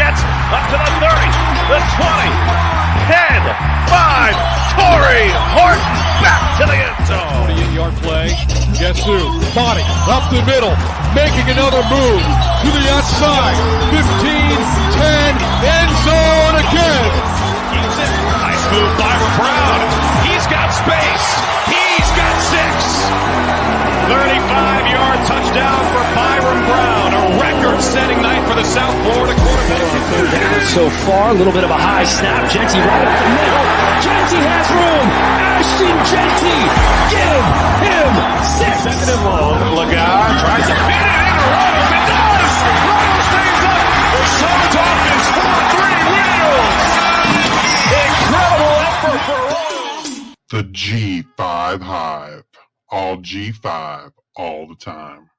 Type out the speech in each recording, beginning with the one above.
gets up to the 30, the 20, 10, 5. Torrey Horton back to the end zone. 48-yard play. Guess who? Body up the middle, making another move to the outside. 15, 10, end zone again. Keeps it. Nice move by Brown. He's got space. He's got 6. 35-yard touchdown for Byron Brown. A record-setting night for the South Florida quarterback. Down so far, a little bit of a high snap. Genty right up the middle. Genty has room. Ashton Genty, give him 6. Second and long. Lagar tries to pin it in. Ramos, it does. Ramos stays up. The Suns offense 4-3 wheels. Incredible effort for Ramos. The G5 Hive. All G5, all the time.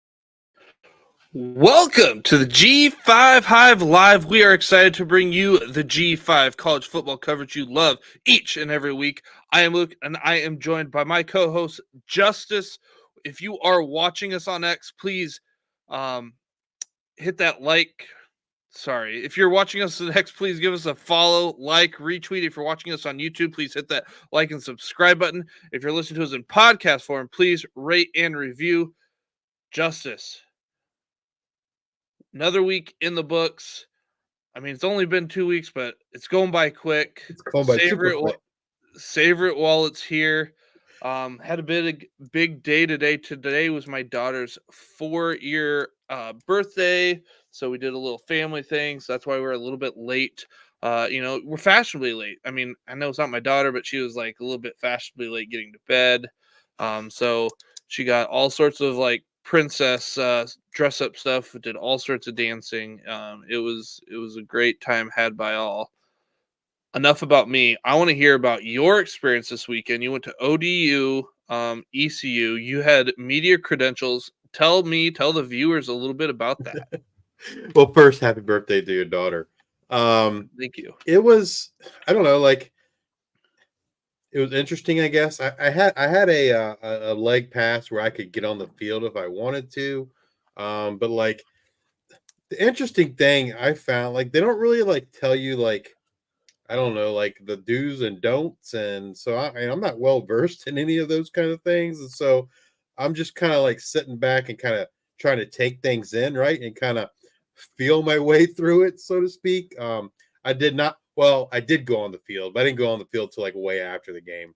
Welcome to the G5 Hive Live. We are excited to bring you the G5 college football coverage you love each and every week. I am Luke, and I am joined by my co-host, Justice. If you are watching us on X, please hit that like. Sorry. If you're watching us on X, please give us a follow, like, retweet. If you're watching us on YouTube, please hit that like and subscribe button. If you're listening to us in podcast form, please rate and review. Justice. Another week in the books. I mean, it's only been 2 weeks, but it's going by quick. It's going by super quick. Savor it while it's here. Had a big day today. Today was my daughter's 4-year birthday, so we did a little family thing. So that's why we're a little bit late. We're fashionably late. I mean, I know it's not my daughter, but she was like a little bit fashionably late getting to bed. So she got all sorts of like princess dress up stuff. Did all sorts of dancing. It was a great time had by all. Enough about me. I want to hear about your experience this weekend. You went to ODU, ECU. You had media credentials. Tell the viewers a little bit about that. Well, first, happy birthday to your daughter. Thank you. It was, I don't know, like it was interesting, I guess. I had a leg pass where I could get on the field if I wanted to. But like the interesting thing I found, like they don't really like tell you like, I don't know, like the do's and don'ts. And so I'm not well versed in any of those kind of things. And so I'm just kind of like sitting back and kind of trying to take things in, right? And kind of feel my way through it, so to speak. I did go on the field, but I didn't go on the field till like way after the game.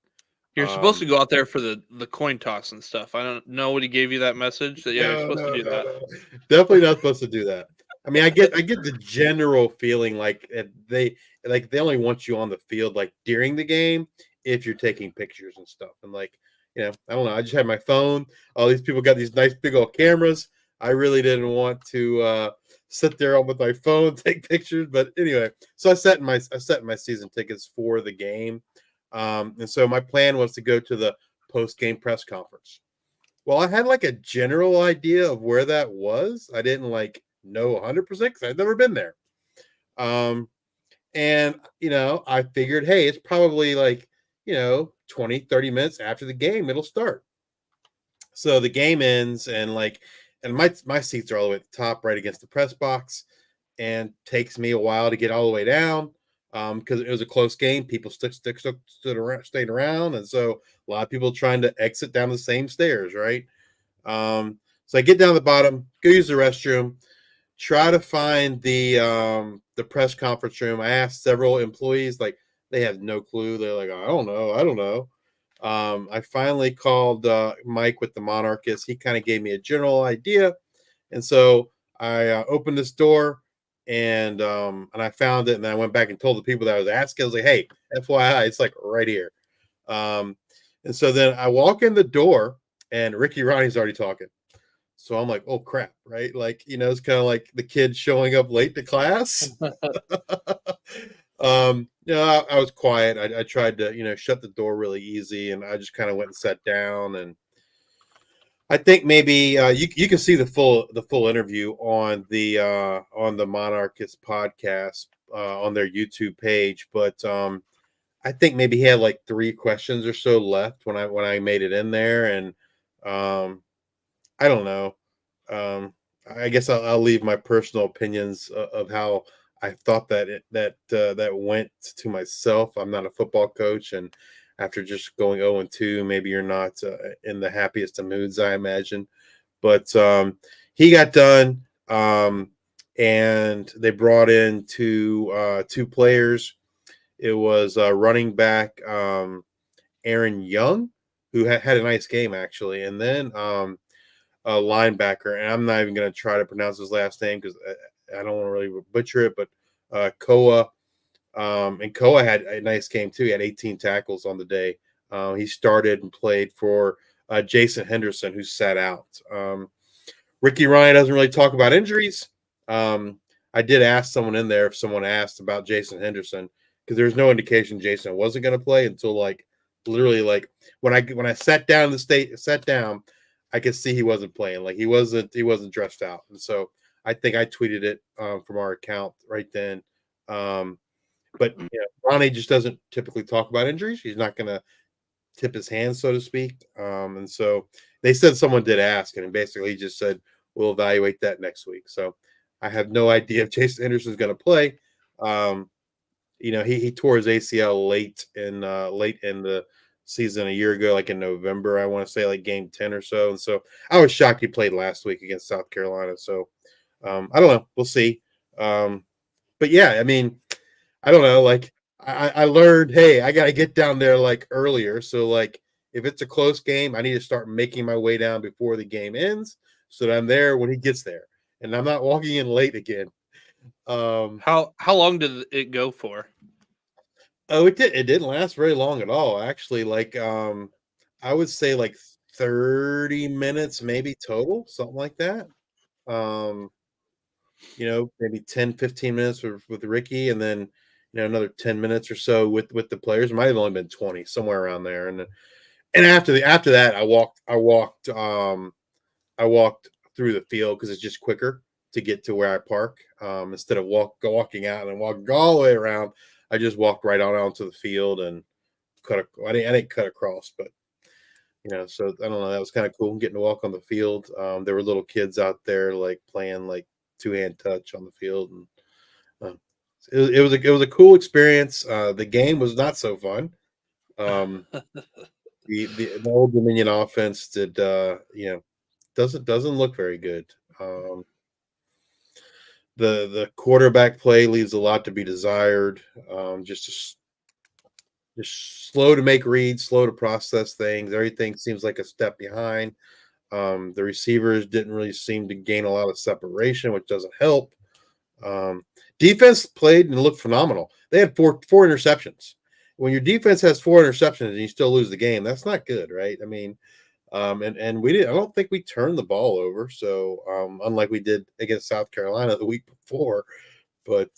You're supposed to go out there for the coin toss and stuff. I don't know what he gave you that message. You're supposed to do that. No. Definitely not supposed to do that. I mean, I get the general feeling like they only want you on the field like during the game if you're taking pictures and stuff. And like, I don't know. I just had my phone. All these people got these nice big old cameras. I really didn't want to sit there with my phone, take pictures. But anyway, so I set my season tickets for the game. And so my plan was to go to the post-game press conference. Well, I had like a general idea of where that was. I didn't like know 100% because I'd never been there. And, I figured, hey, it's probably like, 20, 30 minutes after the game, it'll start. So the game ends and my seats are all the way at the top right against the press box and takes me a while to get all the way down because it was a close game. People stayed around. And so a lot of people trying to exit down the same stairs, right? So I get down the bottom, go use the restroom, try to find the press conference room. I asked several employees, like they have no clue. They're like, I don't know. I finally called Mike with the Monarchist. He kind of gave me a general idea. And so I opened this door and I found it. And then I went back and told the people that I was asking, I was like, hey, FYI, it's like right here. And so then I walk in the door and Ricky Ronnie's already talking. So I'm like, oh crap, right? Like, it's kind of like the kid showing up late to class. I was quiet. I tried to, shut the door really easy, and I just kind of went and sat down. And I think maybe you can see the full interview on the Monarchist podcast on their YouTube page. But I think maybe he had like 3 questions or so left when I made it in there, and I don't know. I guess I'll leave my personal opinions of how I thought that went to myself. I'm not a football coach, and after just going 0-2, maybe you're not in the happiest of moods, I imagine. But he got done, and they brought in two players. It was running back Aaron Young, who had a nice game actually, and then a linebacker, and I'm not even going to try to pronounce his last name because I don't want to really butcher it, but Koa. And Koa had a nice game too. He had 18 tackles on the day. He started and played for Jason Henderson, who sat out. Ricky Ryan doesn't really talk about injuries. I did ask someone in there if someone asked about Jason Henderson because there's no indication Jason wasn't going to play until literally when I sat down I could see he wasn't playing. Like he wasn't dressed out, and so I think I tweeted it from our account right then. But Ronnie just doesn't typically talk about injuries. He's not going to tip his hand, so to speak. And so they said someone did ask, and basically he just said we'll evaluate that next week. So I have no idea if Jason Anderson is going to play. He tore his ACL late in the season a year ago, like in November, I want to say, like game 10 or so. And so I was shocked he played last week against South Carolina. So I don't know. We'll see. But yeah, I mean, I don't know. Like I learned, hey, I got to get down there like earlier. So like if it's a close game, I need to start making my way down before the game ends so that I'm there when he gets there, and I'm not walking in late again. How long did it go for? Oh, it didn't last very long at all. Actually, like I would say like 30 minutes maybe total, something like that. Um, maybe 10, 15 minutes with Ricky, and then another 10 minutes or so with the players. It might have only been 20, somewhere around there. And after that, I walked through the field because it's just quicker to get to where I park. Instead of walking out and walking all the way around, I just walked right on onto the field and I didn't cut across, but so I don't know. That was kind of cool getting to walk on the field. There were little kids out there like playing like two-hand touch on the field, and it was a cool experience. The game was not so fun. The Old Dominion offense doesn't look very good. The quarterback play leaves a lot to be desired. Just slow to make reads, slow to process things. Everything seems like a step behind. The receivers didn't really seem to gain a lot of separation, which doesn't help. Defense played and looked phenomenal. They had four interceptions. When your defense has 4 interceptions and you still lose the game, that's not good, right? I mean, and we did. I don't think we turned the ball over. So unlike we did against South Carolina the week before, but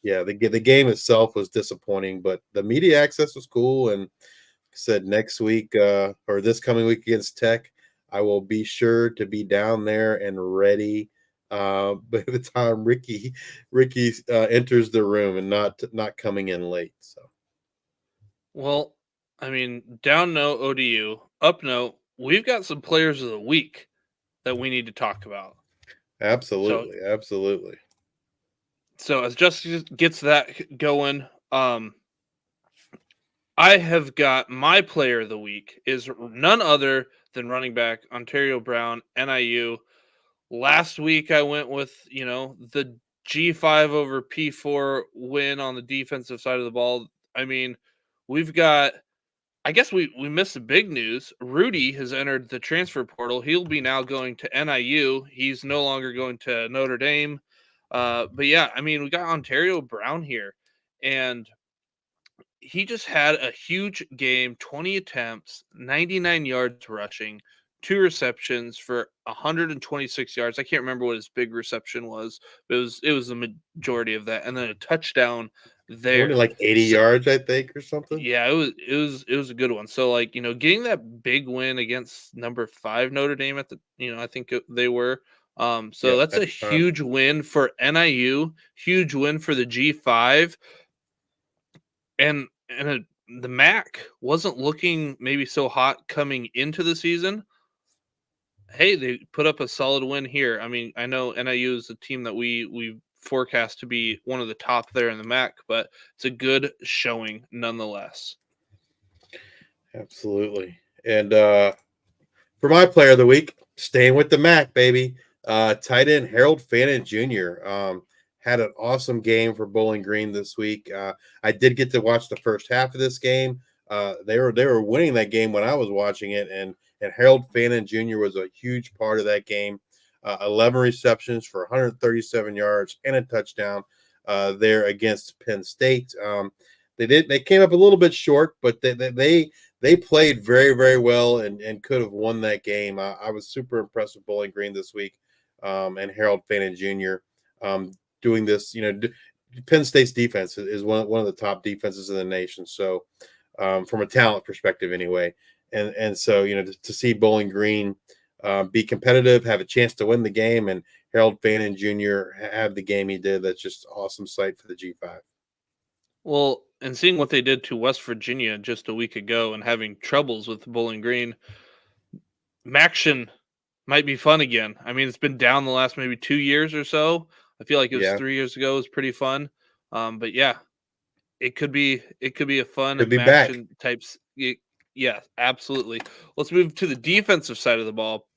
yeah, the game itself was disappointing. But the media access was cool, and said next week or this coming week against Tech, I will be sure to be down there and ready by the time Ricky enters the room and not coming in late. So. Well, I mean, down note ODU, up note, we've got some players of the week that we need to talk about. Absolutely. So as Justice gets that going, I have got my player of the week is none other than running back Ontario Brown, NIU. Last week I went with, the G5 over P4 win on the defensive side of the ball. I mean, we've got, I guess we missed the big news. Rudy has entered the transfer portal. He'll be now going to NIU. He's no longer going to Notre Dame. But yeah, I mean, we got Ontario Brown here, and he just had a huge game, 20 attempts, 99 yards rushing, 2 receptions for 126 yards. I can't remember what his big reception was, but it was the majority of that, and then a touchdown there. Only like 80 yards, I think, or something. Yeah, it was a good one. So like, getting that big win against number 5 Notre Dame at the, I think they were. So that's a huge win for NIU, huge win for the G5. And the MAC wasn't looking maybe so hot coming into the season. Hey, they put up a solid win here. I mean, I know NIU is a team that we forecast to be one of the top there in the MAC, but it's a good showing nonetheless. Absolutely. And for my player of the week, staying with the MAC, baby, tight end Harold Fannin Jr. Had an awesome game for Bowling Green this week. I did get to watch the first half of this game. They were winning that game when I was watching it, and Harold Fannin Jr. was a huge part of that game. 11 receptions for 137 yards and a touchdown there against Penn State. They came up a little bit short, but they played very, very well and could have won that game. I was super impressed with Bowling Green this week, and Harold Fannin Jr. Doing this. Penn State's defense is one of the top defenses in the nation. So, from a talent perspective, anyway, and so to see Bowling Green be competitive, have a chance to win the game, and Harold Fannin Jr. have the game he did, that's just awesome sight for the G5. Well, and seeing what they did to West Virginia just a week ago and having troubles with Bowling Green, Maction might be fun again. I mean, it's been down the last maybe 2 years or so. I feel like it was 3 years ago. It was pretty fun. But yeah, it could be a fun Could be back. Maction types. Yeah, absolutely. Let's move to the defensive side of the ball.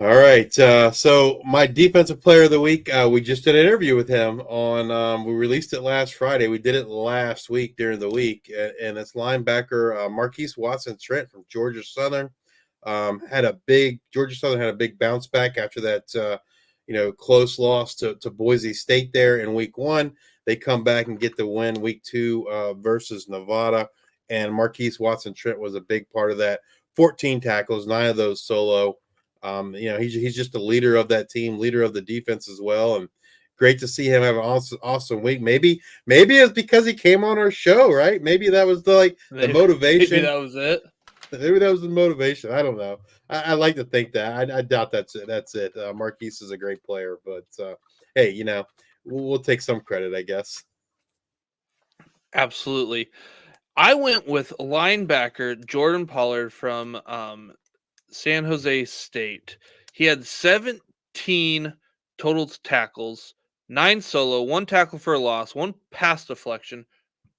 All right. So my defensive player of the week, we just did an interview with him on. We released it last Friday. We did it last week during the week, and it's linebacker Marquise Watson-Trent from Georgia Southern. Georgia Southern had a big bounce back after that, close loss to Boise State there in week 1. They come back and get the win week 2 versus Nevada, and Marquise Watson-Trent was a big part of that. 14 tackles, 9 of those solo. He's just the leader of that team, leader of the defense as well, and great to see him have an awesome week. Maybe it's because he came on our show, right? Maybe that was the motivation. Maybe that was it. Maybe that was the motivation. I don't know. I like to think that. I doubt that's it. Marquise is a great player, but hey, we'll take some credit, I guess. Absolutely. I went with linebacker Jordan Pollard from San Jose State. He had 17 total tackles, 9 solo, 1 tackle for a loss, 1 pass deflection.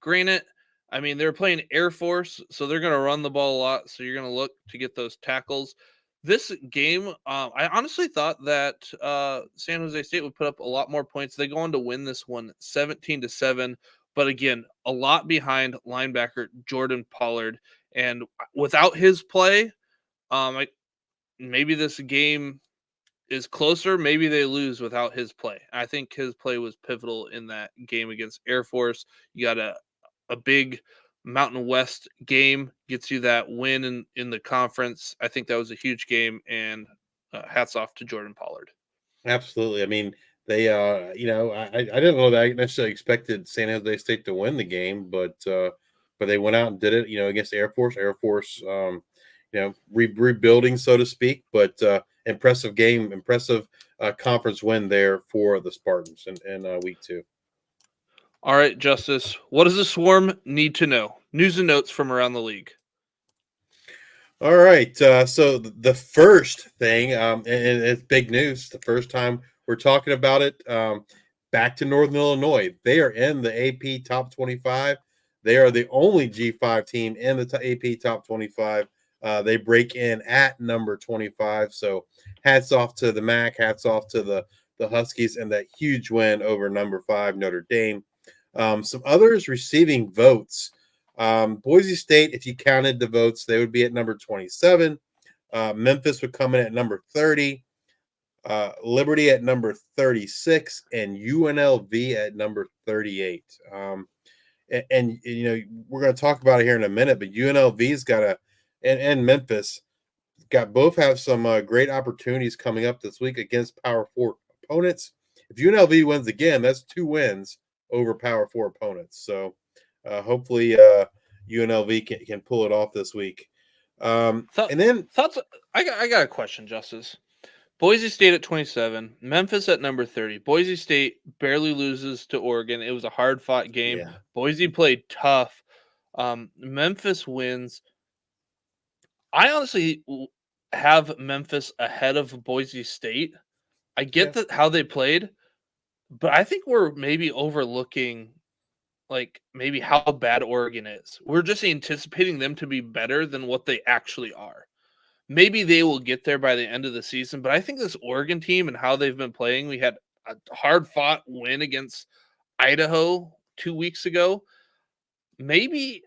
Granted, I mean, they're playing Air Force, so they're going to run the ball a lot, so you're going to look to get those tackles. This game, I honestly thought that San Jose State would put up a lot more points. They go on to win this one 17-7, but again, a lot behind linebacker Jordan Pollard. And without his play, maybe this game is closer. Maybe they lose without his play. I think his play was pivotal in that game against Air Force. You got a big Mountain West game, gets you that win in the conference. I think that was a huge game, and hats off to Jordan Pollard. Absolutely. I mean, they, I didn't know that I necessarily expected San Jose State to win the game, but they went out and did it, against Air Force. Air Force, rebuilding, so to speak, but impressive game, impressive conference win there for the Spartans in week 2. All right, Justice, what does the Swarm need to know? News and notes from around the league. All right, so the first thing, and it's big news, the first time we're talking about it, back to Northern Illinois. They are in the AP Top 25. They are the only G5 team in the AP Top 25. They break in at number 25. So hats off to the MAC, hats off to the Huskies, and that huge win over number 5 Notre Dame. Some others receiving votes. Boise State, if you counted the votes, they would be at number 27. Memphis would come in at number 30. Liberty at number 36, and UNLV at number 38. And we're going to talk about it here in a minute, but UNLV's got and Memphis both have some great opportunities coming up this week against Power 4 opponents. If UNLV wins again, that's 2 wins over Power 4 opponents. So hopefully UNLV can pull it off this week. And then thoughts. I got a question, Justice. Boise State at 27, Memphis at number 30. Boise State barely loses to Oregon. It was a hard-fought game. Yeah. Boise played tough. Memphis wins. I honestly have Memphis ahead of Boise State. I get that how they played, but I think we're maybe overlooking like maybe how bad Oregon is. We're just anticipating them to be better than what they actually are. Maybe they will get there by the end of the season, but I think this Oregon team and how they've been playing, we had a hard fought win against Idaho 2 weeks ago. Maybe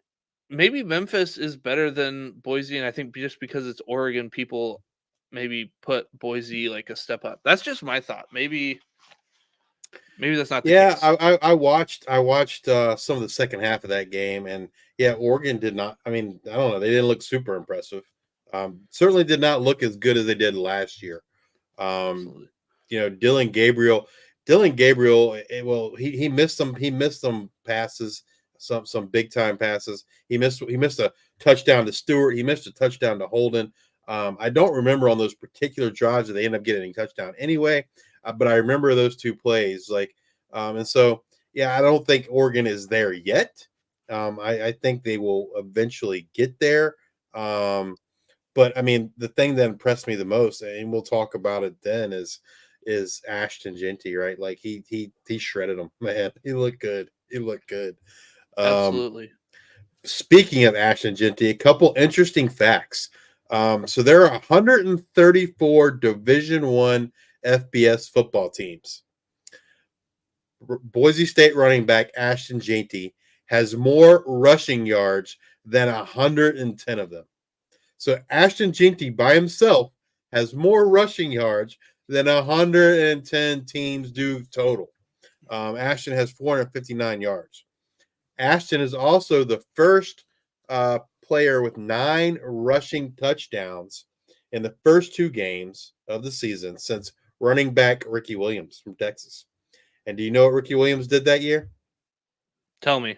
Memphis is better than Boise, and I think just because it's Oregon, people maybe put Boise like a step up. That's just my thought. Maybe that's not the Yeah, case. I watched some of the second half of that game, and yeah, Oregon did not. I mean, I don't know, they didn't look super impressive. Certainly did not look as good as they did last year. Um, Absolutely. Dylan Gabriel. Well, he missed some passes, some big time passes. He missed a touchdown to Stewart. He missed a touchdown to Holden. I don't remember on those particular drives that they end up getting a touchdown anyway, but I remember those two plays. And so yeah, I don't think Oregon is there yet. I think they will eventually get there. But I mean, the thing that impressed me the most, and we'll talk about it then, is Ashton Genty, right? Like he shredded him, man. He looked good. He looked good. Um, Absolutely. Speaking of Ashton Genty, a couple interesting facts. So there are 134 Division One FBS football teams. Boise State running back Ashton Genty has more rushing yards than 110 of them. So Ashton Genty by himself has more rushing yards than 110 teams do total. Ashton has 459 yards. Ashton is also the first player with 9 rushing touchdowns in the first 2 games of the season since running back Ricky Williams from Texas. And do you know what Ricky Williams did that year? Tell me.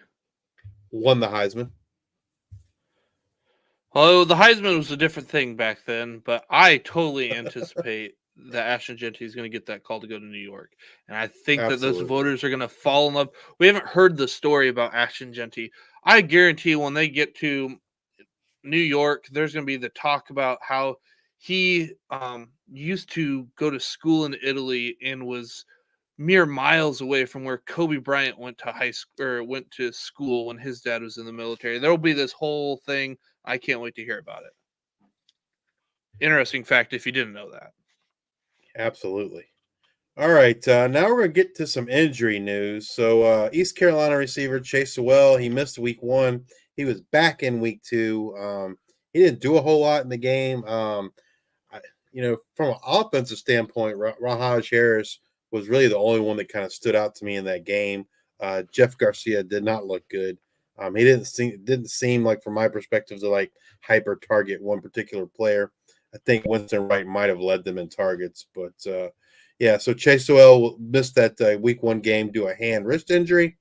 Won the Heisman. Well, the Heisman was a different thing back then, but I totally anticipate that Ashton Genty is going to get that call to go to New York. And I think that those Absolutely. voters are going to fall in love. We haven't heard the story about Ashton Genty. I guarantee when they get to New York, there's going to be the talk about how he used to go to school in Italy and was mere miles away from where Kobe Bryant went to high school or went to school when his dad was in the military. There will be this whole thing. I can't wait to hear about it. Interesting fact if you didn't know that. Absolutely. All right. Now we're going to get to some injury news. So East Carolina receiver Chase Sewell, he missed week 1. He was back in week 2. He didn't do a whole lot in the game. From an offensive standpoint, Rahaj Harris was really the only one that kind of stood out to me in that game. Jeff Garcia did not look good. He didn't seem like, from my perspective, to like hyper target one particular player. I think Winston Wright might have led them in targets, but yeah. So Chase Sewell missed that week 1 game due to a hand wrist injury.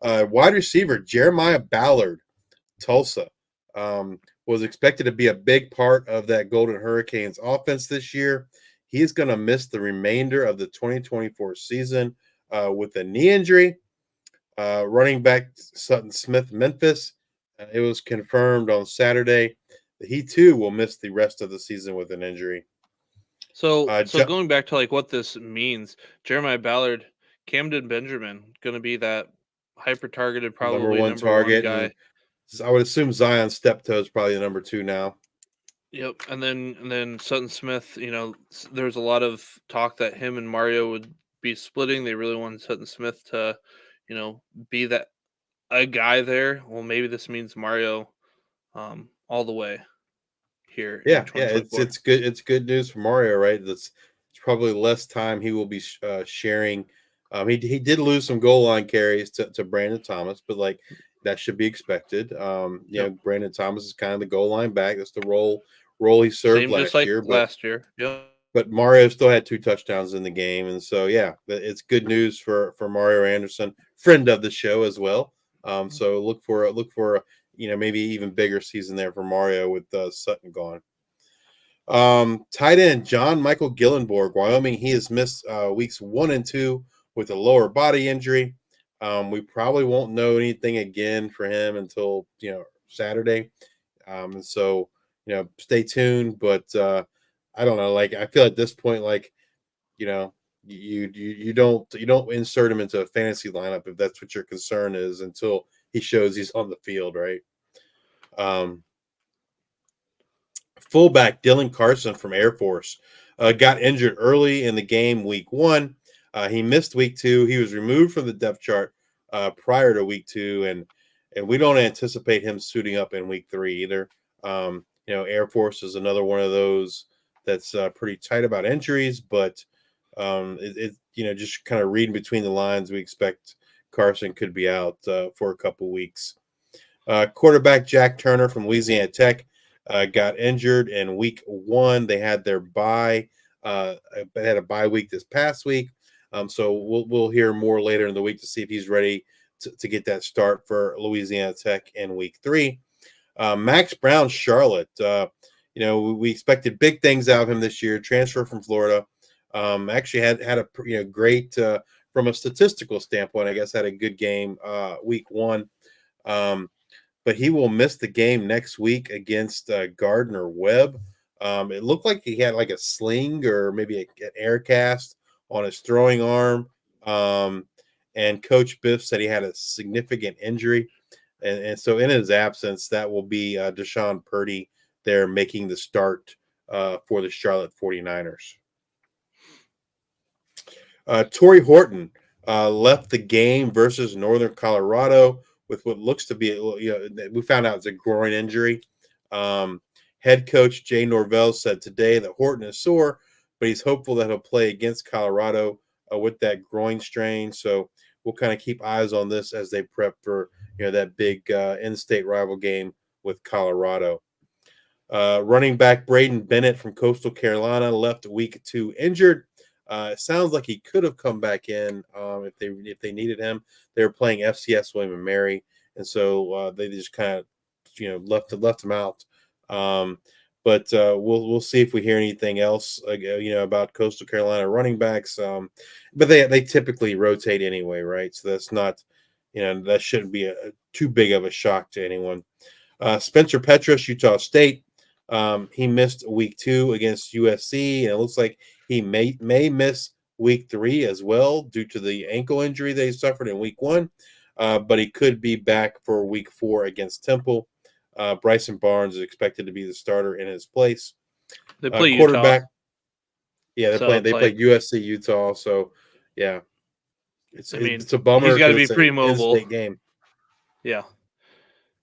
Wide receiver Jeremiah Ballard, Tulsa, was expected to be a big part of that Golden Hurricanes offense this year. He's going to miss the remainder of the 2024 season with a knee injury. Running back Sutton Smith, Memphis, it was confirmed on Saturday that he too will miss the rest of the season with an injury. So going back to like what this means, Jeremiah Ballard, Camden Benjamin, going to be that hyper targeted, probably number 1 number 1 target, guy. and I would assume Zion Steptoe is probably the number 2 now. Yep, and then Sutton Smith. There's a lot of talk that him and Mario would be splitting. They really wanted Sutton Smith to, be that a guy there. Well, maybe this means Mario, all the way here. Yeah, in 2024. it's good. It's good news for Mario, right? It's probably less time he will be sharing. He did lose some goal line carries to Brandon Thomas, but like that should be expected. Brandon Thomas is kind of the goal line back. That's the role he served Same, just last like year. But last year. Yep. but Mario still had 2 touchdowns in the game, and so yeah, it's good news for Mario Anderson, friend of the show as well. So look for maybe even bigger season there for Mario with Sutton gone. Tight end John Michael Gillenborg, Wyoming. He has missed weeks 1 and 2 with a lower body injury. We probably won't know anything again for him until Saturday. And so stay tuned. But I don't know. Like I feel at this point, like you don't insert him into a fantasy lineup if that's what your concern is until he shows he's on the field, right? Fullback Dylan Carson from Air Force got injured early in the game week 1. He missed week 2. He was removed from the depth chart prior to week 2, and we don't anticipate him suiting up in week 3 either. Air Force is another one of those that's pretty tight about injuries, but just kind of reading between the lines, we expect Carson could be out for a couple weeks. Quarterback Jack Turner from Louisiana Tech got injured in week 1. They had their bye. They had a bye week this past week. So we'll hear more later in the week to see if he's ready to get that start for Louisiana Tech in week 3. Max Brown, Charlotte. We expected big things out of him this year. Transfer from Florida. Actually had a great from a statistical standpoint. I guess had a good game week 1. But he will miss the game next week against Gardner Webb. It looked like he had like a sling or maybe an air cast on his throwing arm. And Coach Biff said he had a significant injury. And so in his absence, that will be Deshaun Purdy there making the start for the Charlotte 49ers. Torrey Horton left the game versus Northern Colorado with what looks to be, we found out it's a groin injury. Head coach Jay Norvell said today that Horton is sore, but he's hopeful that he'll play against Colorado with that groin strain. So we'll kind of keep eyes on this as they prep for that big in-state rival game with Colorado. Running back Braden Bennett from Coastal Carolina left week 2 injured. It sounds like he could have come back in if they needed him. They were playing FCS William and Mary, and so they just kind of left him out. But we'll see if we hear anything else about Coastal Carolina running backs. But they typically rotate anyway, right? So that's not that shouldn't be too big of a shock to anyone. Spencer Petras, Utah State. He missed week 2 against USC, and it looks like he may miss week 3 as well due to the ankle injury that he suffered in week 1. But he could be back for week 4 against Temple. Bryson Barnes is expected to be the starter in his place. They play quarterback. Utah. Yeah, they play USC, Utah. So yeah, it's a bummer. He's got to be pretty mobile. In-state game. Yeah.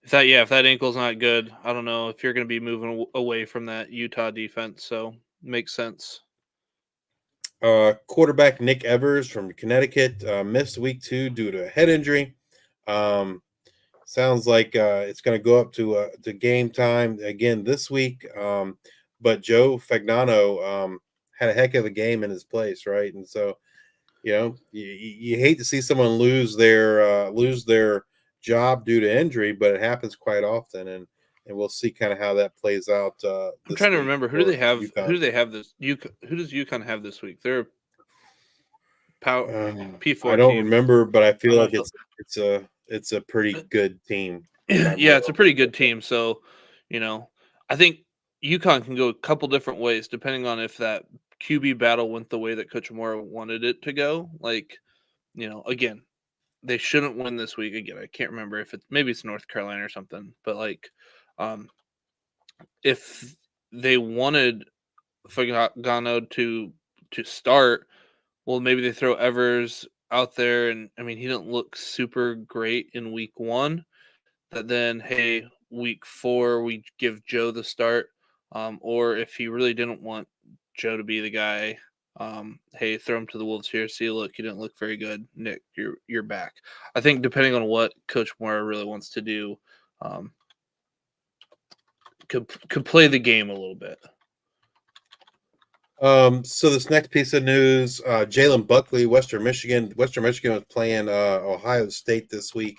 If that ankle's not good, I don't know if you're going to be moving away from that Utah defense. So makes sense. Quarterback Nick Evers from Connecticut missed week 2 due to a head injury. Sounds like it's going to go up to game time again this week. But Joe Fagnano had a heck of a game in his place, right? And so, you hate to see someone lose their job due to injury, but it happens quite often, and we'll see kind of how that plays out. I'm trying to remember who do they have. UConn. Who do they have this? Who does UConn have this week? They're P4. I don't remember, but I feel like it's a pretty good team. Yeah, it's a pretty good team. So, I think UConn can go a couple different ways depending on if that QB battle went the way that Coach Moore wanted it to go. Like, again, they shouldn't win this week. Again, I can't remember if maybe it's North Carolina or something, but like, if they wanted Fagnano to start, well, maybe they throw Evers out there, and I mean, he didn't look super great in week 1. That then, hey, week 4 we give Joe the start, or if he really didn't want Joe to be the guy, hey, throw him to the Wolves here. See, look, you didn't look very good, Nick. You're back. I think depending on what Coach Moore really wants to do, could play the game a little bit. So this next piece of news, Jalen Buckley, Western Michigan was playing Ohio State this week,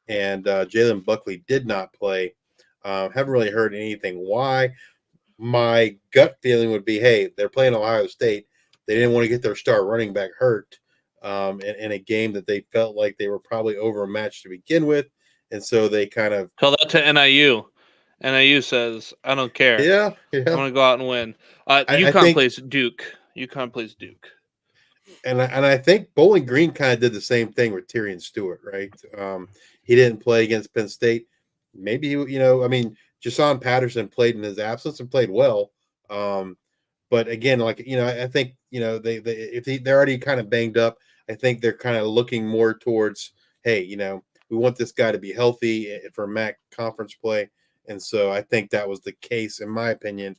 and Jalen Buckley did not play. Haven't really heard anything why. My gut feeling would be, hey, they're playing Ohio State. They didn't want to get their star running back hurt in a game that they felt like they were probably overmatched to begin with, and so they kind of tell that to NIU. NIU says, I don't care. Yeah. I want to go out and win. UConn plays Duke. UConn plays Duke. And I think Bowling Green kind of did the same thing with Tyrion Stewart, right? He didn't play against Penn State. Maybe I mean, Jason Patterson played in his absence and played well. But again, like I think they're already kind of banged up. I think they're kind of looking more towards, hey, we want this guy to be healthy for MAC conference play, and so I think that was the case, in my opinion,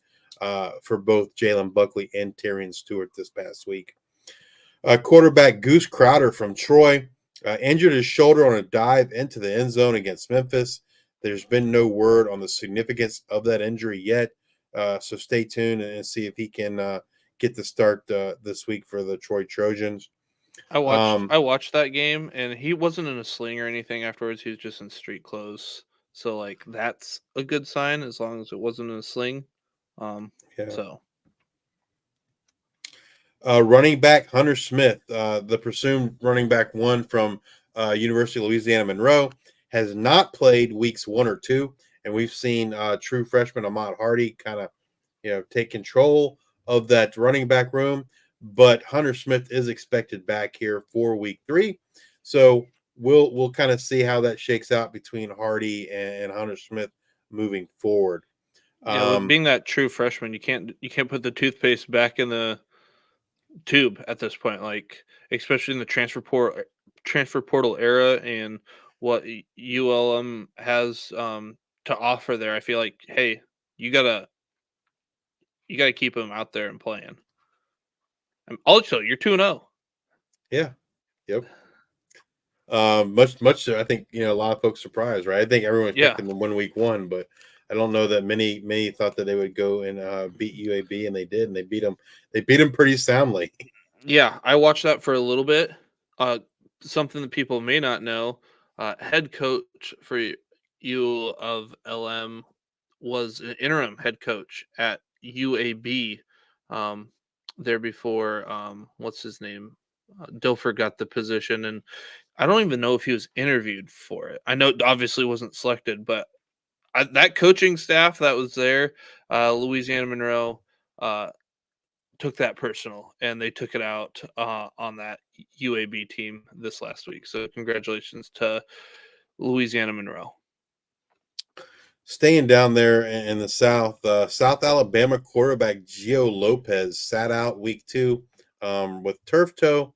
for both Jalen Buckley and Tyrion Stewart this past week. Quarterback Goose Crowder from Troy injured his shoulder on a dive into the end zone against Memphis. There's been no word on the significance of that injury yet, so stay tuned and see if he can get the start this week for the Troy Trojans. I watched that game, and he wasn't in a sling or anything afterwards. He was just in street clothes. So like that's a good sign as long as it wasn't in a sling. Yeah. So running back Hunter Smith, the presumed running back one from University of Louisiana Monroe, has not played weeks 1 or 2, and we've seen true freshman Ahmad Hardy kind of take control of that running back room. But Hunter Smith is expected back here for week 3, so we'll kind of see how that shakes out between Hardy and Hunter Smith moving forward. yeah, being that true freshman, you can't put the toothpaste back in the tube at this point. Like especially in the transfer portal era and what ULM has to offer there. I feel like hey, you gotta keep him out there and playing. And also, you're 2-0. Yeah. Yep. Much. I think a lot of folks surprised, right? I think everyone's Yeah. picking them 1 week 1, but I don't know that many thought that they would go and beat UAB, and they did, and they beat them. They beat them pretty soundly. Yeah, I watched that for a little bit. Something that people may not know, head coach for U of LM was an interim head coach at UAB. There before what's his name? Dilfer got the position, and I don't even know if he was interviewed for it. I know obviously wasn't selected, but that coaching staff that was there, Louisiana Monroe, took that personal, and they took it out on that UAB team this last week. So congratulations to Louisiana Monroe. Staying down there in the South, South Alabama quarterback Gio Lopez sat out week 2 with turf toe.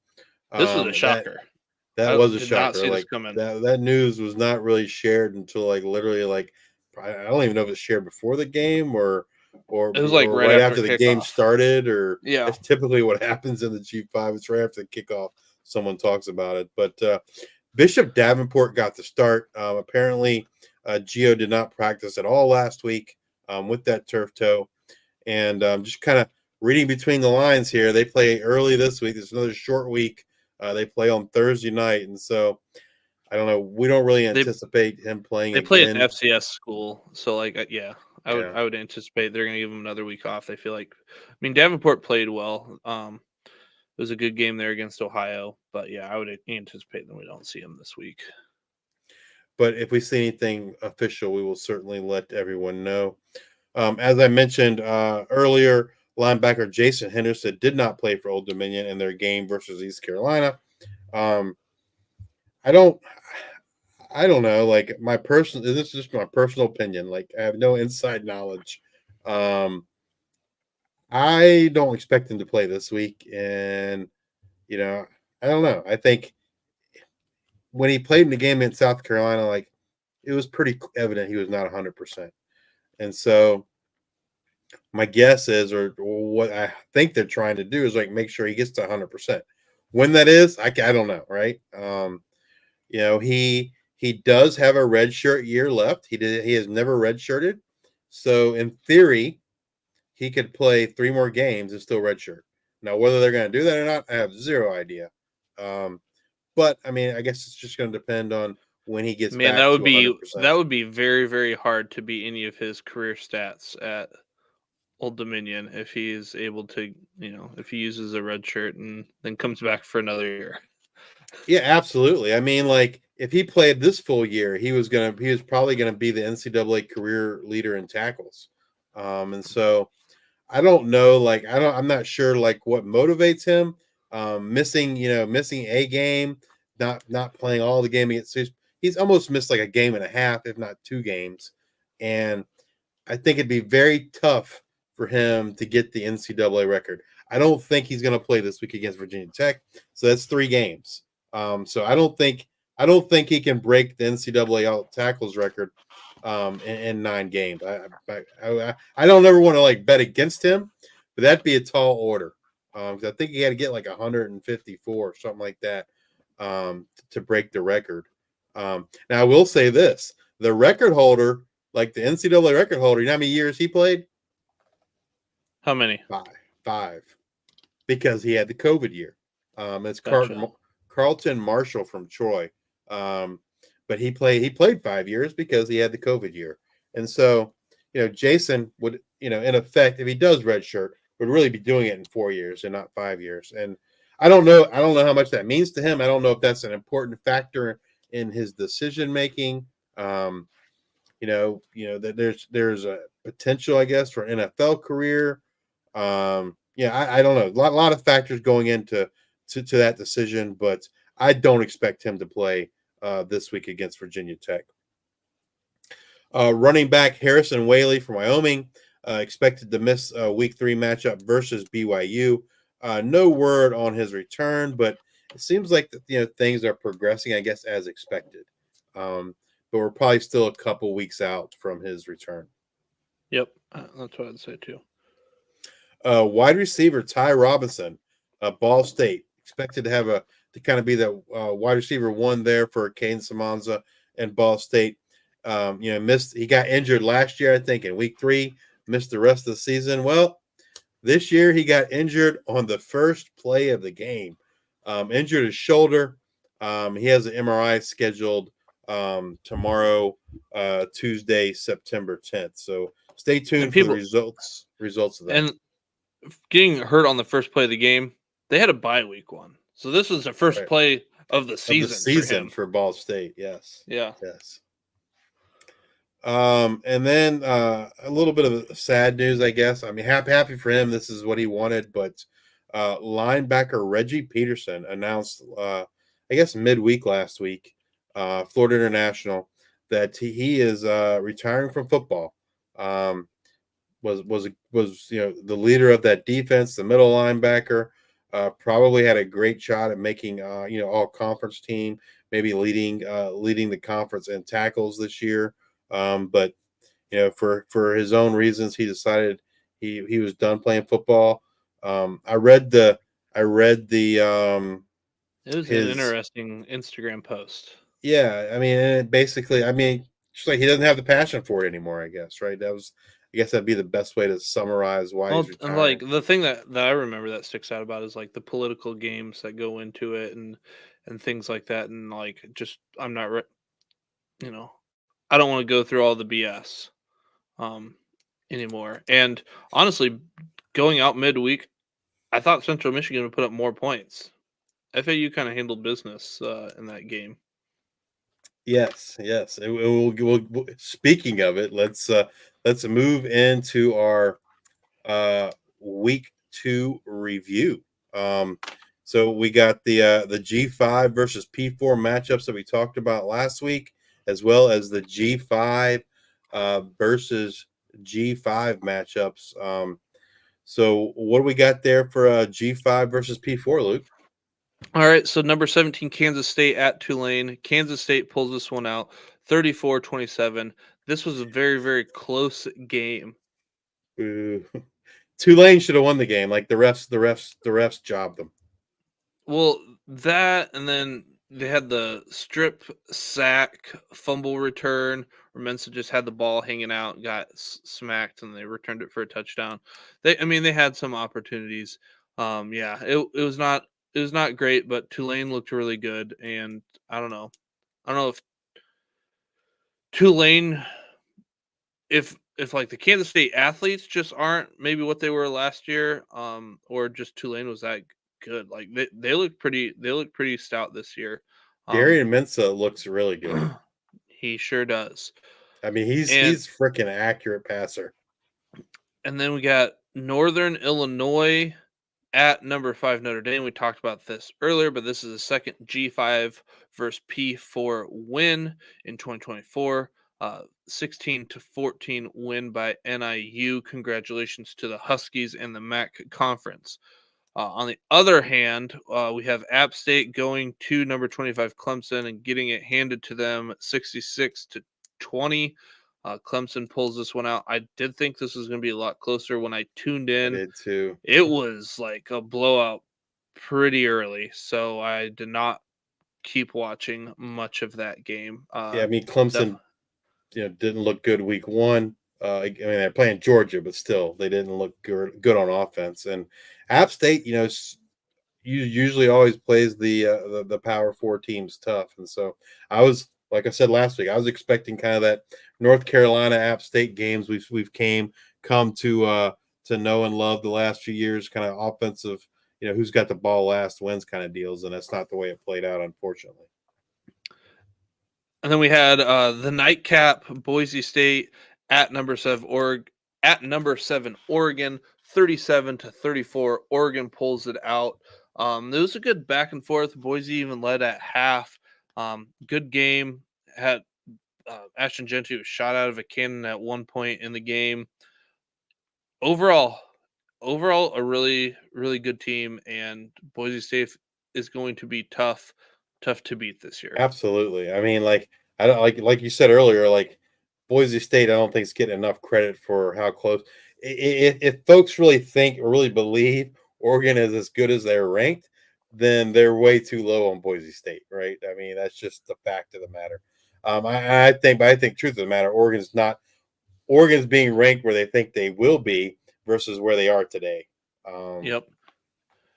This was a shocker. That I was a did not shocker. see this Like coming. that news was not really shared until literally I don't even know if it's shared before the game or It was like right after the game kickoff. started, or Yeah. it's typically what happens in the G5. It's right after the kickoff someone talks about it. But Bishop Davenport got the start. Apparently, Gio did not practice at all last week with that turf toe, and just kind of reading between the lines here, they play early this week. It's another short week. They play on Thursday night, and so I don't know. We don't really anticipate him playing. They play at an FCS school, so I Yeah. would anticipate they're going to give him another week off. They feel like, I mean, Davenport played well. It was a good game there against Ohio, but yeah, I would anticipate that we don't see him this week. But if we see anything official, we will certainly let everyone know. As I mentioned earlier, linebacker Jason Henderson did not play for Old Dominion in their game versus East Carolina. I don't know. Like this is just my personal opinion. Like I have no inside knowledge. I don't expect him to play this week, and I don't know. I think when he played in the game in South Carolina, like it was pretty evident he was not 100%. And so my guess is, or what I think they're trying to do is make sure he gets to 100%. When that is, I don't know, right? He does have a red shirt year left. He has never redshirted, so in theory, he could play 3 more games and still redshirt. Now, whether they're going to do that or not, I have zero idea. But I mean, I guess it's just going to depend on when he gets back. That would to be 100%. that would be very, very hard to beat any of his career stats at Old Dominion if he is able to, if he uses a red shirt and then comes back for another year. Yeah, absolutely. I mean, if he played this full year, he was probably gonna be the NCAA career leader in tackles. And so I don't know, I'm not sure what motivates him. missing a game, not playing all the game against. He's almost missed like a game and a half, if not 2 games, and I think it'd be very tough for him to get the NCAA record. I don't think he's going to play this week against Virginia Tech, so that's 3 games. So I don't think he can break the NCAA all tackles record in 9 games. I don't ever want to like bet against him, but that'd be a tall order. 'Cause I think he had to get like 154 or something like that to break the record. Now I will say this: the record holder, like the NCAA record holder, you know how many years he played? How many? 5, because he had the COVID year. It's Gotcha. Carlton Marshall from Troy, but he played 5 years because he had the COVID year. And so, Jason would, in effect, if he does redshirt, would really be doing it in 4 years and not 5 years. And I don't know how much that means to him. I don't know if that's an important factor in his decision making. That there's a potential, I guess, for an NFL career. I don't know. A lot of factors going into that decision, but I don't expect him to play this week against Virginia Tech. Running back Harrison Whaley from Wyoming expected to miss a Week 3 matchup versus BYU. No word on his return, but it seems like things are progressing, I guess, as expected. But we're probably still a couple weeks out from his return. Yep, that's what I'd say too. Wide receiver Ty Robinson, Ball State, expected to kind of be the wide receiver 1 there for Caden Samanza and Ball State. He got injured last year, I think, in Week 3, missed the rest of the season. Well, this year he got injured on the first play of the game, injured his shoulder. He has an MRI scheduled tomorrow, Tuesday, September 10th. So stay tuned for the results of that. And getting hurt on the first play of the game, they had a bye week 1. So this was the first play of the season, for Ball State. Yes. Yeah. Yes. And then a little bit of sad news, I guess. I mean, happy for him. This is what he wanted, but linebacker Reggie Peterson announced, I guess midweek last week, Florida International, that he is retiring from football. Was the leader of that defense, the middle linebacker. Probably had a great shot at making all conference team, maybe leading the conference in tackles this year. But for his own reasons, he decided he was done playing football. I read the it was an interesting Instagram post. Yeah, I mean, basically, just like he doesn't have the passion for it anymore, I guess, right? I guess that'd be the best way to summarize why he's retiring. And like the thing that I remember that sticks out about is like the political games that go into it and things like that, and like just I don't want to go through all the BS anymore. And honestly, going out midweek, I thought Central Michigan would put up more points. FAU kind of handled business in that game. Yes. We'll, speaking of it, let's move into our Week 2 review. So we got the G5 versus P4 matchups that we talked about last week, as well as the G5 versus G5 matchups. So what do we got there for G5 versus P4, Luke? All right, so number 17, Kansas State at Tulane. Kansas State pulls this one out, 34-27. This was a very, very close game. Ooh. Tulane should have won the game. Like the refs jobbed them. Well, that, and then they had the strip sack fumble return where Mensa just had the ball hanging out, got smacked, and they returned it for a touchdown. They had some opportunities. It was not great, but Tulane looked really good, and I don't know if Tulane, if like the Kansas State athletes just aren't maybe what they were last year, or just Tulane was that good. Like they look pretty stout this year. Darian Mensa looks really good. He sure does. I mean, he's freaking accurate passer. And then we got Northern Illinois at number 5 Notre Dame. We talked about this earlier, but this is a second G5 versus P4 win in 2024. 16-14 win by NIU. Congratulations to the Huskies and the MAC conference. On the other hand, we have App State going to number 25 Clemson and getting it handed to them 66-20. Clemson pulls this one out. I did think this was going to be a lot closer when I tuned I in. did too. It was like a blowout pretty early, so I did not keep watching much of that game. Yeah, I mean Clemson, didn't look good week one. I mean they're playing Georgia, but still they didn't look good on offense. And App State, usually always plays the Power Four teams tough. And so I was, like I said last week, I was expecting kind of that North Carolina App State games we've come to know and love the last few years, kind of offensive, who's got the ball last wins kind of deals, and that's not the way it played out, unfortunately. And then we had the nightcap, Boise State at number 7 Oregon, 37-34. Oregon pulls it out. It was a good back and forth. Boise even led at half. Good game. Had Ashton Jeanty was shot out of a cannon at one point in the game. Overall, a really, really good team, and Boise State is going to be tough to beat this year. Absolutely. I mean, I don't like you said earlier, Boise State, I don't think is getting enough credit for how close. If folks really think or really believe Oregon is as good as they're ranked, then they're way too low on Boise State, right? I mean, that's just the fact of the matter. I think truth of the matter, Oregon's being ranked where they think they will be versus where they are today. Yep.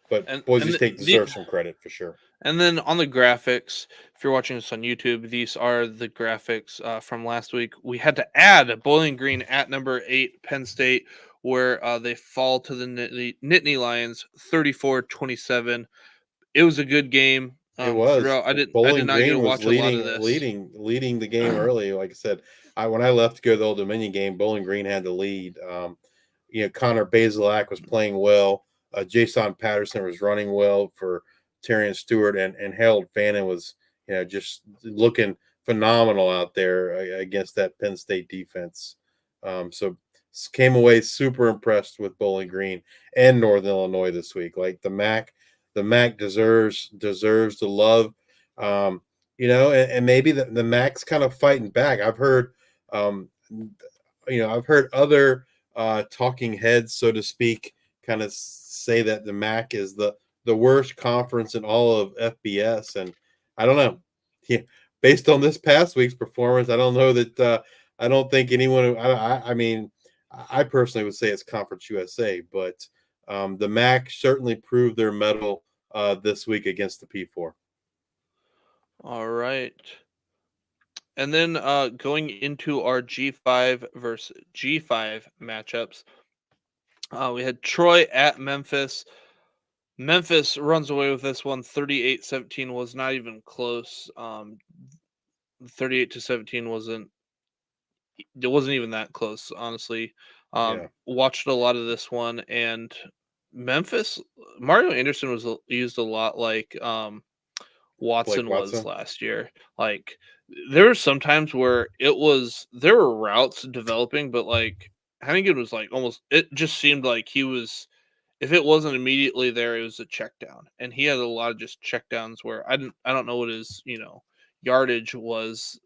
But Boise State deserves some credit for sure. And then on the graphics, if you're watching this on YouTube, these are the graphics from last week. We had to add Bowling Green at number 8, Penn State, where they fall to the Nittany Lions 34-27. It was a good game. It was. I did not get Green to watch a lot of this. leading the game early. Like I said, when I left to go to the Old Dominion game, Bowling Green had the lead. Connor Bazelak was playing well. Jason Patterson was running well for Terrian Stewart, and Harold Fannin was, just looking phenomenal out there against that Penn State defense. So came away super impressed with Bowling Green and Northern Illinois this week. Like the MAC deserves the love. And maybe the MAC's kind of fighting back. I've heard, I've heard other talking heads, so to speak, kind of say that the MAC is the worst conference in all of FBS, and I don't know. Yeah, based on this past week's performance, I don't know that. I don't think anyone. I mean, I personally would say it's Conference USA, but the MAC certainly proved their mettle this week against the P4. All right. And then going into our G5 versus G5 matchups, we had Troy at Memphis. Memphis runs away with this one. 38-17 was not even close. 38-17 wasn't even that close, honestly. Watched a lot of this one, and Memphis, Mario Anderson was used a lot like Watson was last year. Like there were some times where there were routes developing, but like Hennigan was like it just seemed like he was, if it wasn't immediately there, it was a check down. And he had a lot of just check downs where I don't know what his, yardage was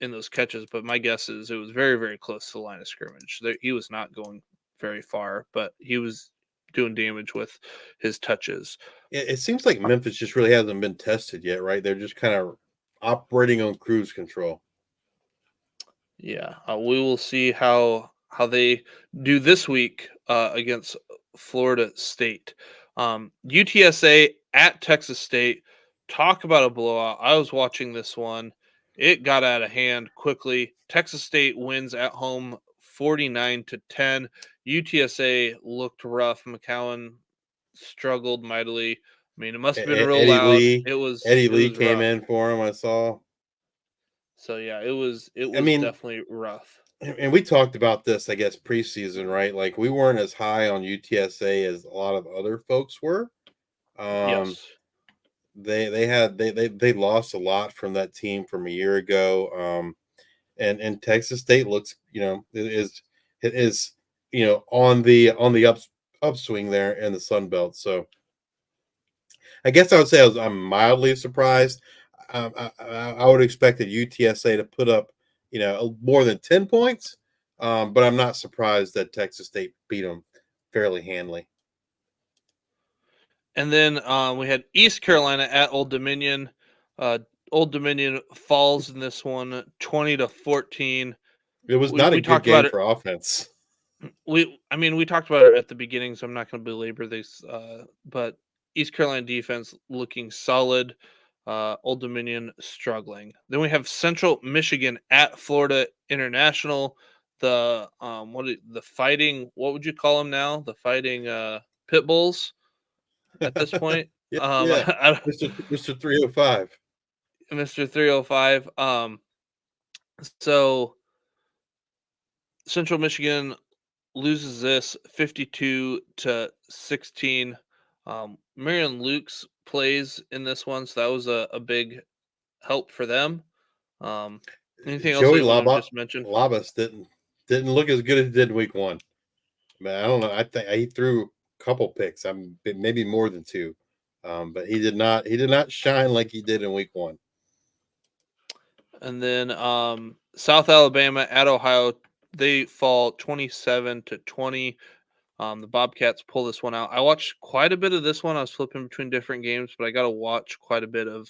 in those catches, but my guess is it was very, very close to the line of scrimmage. He was not going very far, but he was doing damage with his touches. It seems like Memphis just really hasn't been tested yet, right? They're just kind of operating on cruise control. Yeah, we will see how they do this week against Florida State. UTSA at Texas State. Talk about a blowout. I was watching this one. It got out of hand quickly. Texas State wins at home 49-10. UTSA looked rough. McCowan struggled mightily. I mean, it must have been real loud. Eddie Lee came in for him, I saw. So yeah, it was definitely rough. and we talked about this, I guess, preseason, right? Like we weren't as high on UTSA as a lot of other folks were. Um, Yes. they lost a lot from that team from a year ago. And Texas State looks, it is on the upswing there in the Sun Belt. So I guess I would say I'm mildly surprised. I would expect that UTSA to put up, more than 10 points, but I'm not surprised that Texas State beat them fairly handily. And then we had East Carolina at Old Dominion. Old Dominion falls in this one, 20-14. It was not a We good talked about game it. for offense. We talked about it at the beginning, so I'm not going to belabor this. But East Carolina defense looking solid. Old Dominion struggling. Then we have Central Michigan at Florida International. The the fighting? What would you call them now? The fighting pit bulls at this point. Yeah, yeah. Mr. 305. Mr. 305. So Central Michigan loses this 52-16. Marion Lukes plays in this one, so that was a big help for them. Anything else that Joey you want to just mention? Labas didn't look as good as he did in week one. Man, I don't know. I think he threw a couple picks. Maybe more than two. But he did not shine like he did in week one. And then South Alabama at Ohio, they fall 27-20. The Bobcats pull this one out. I watched quite a bit of this one. I was flipping between different games, but I got to watch quite a bit of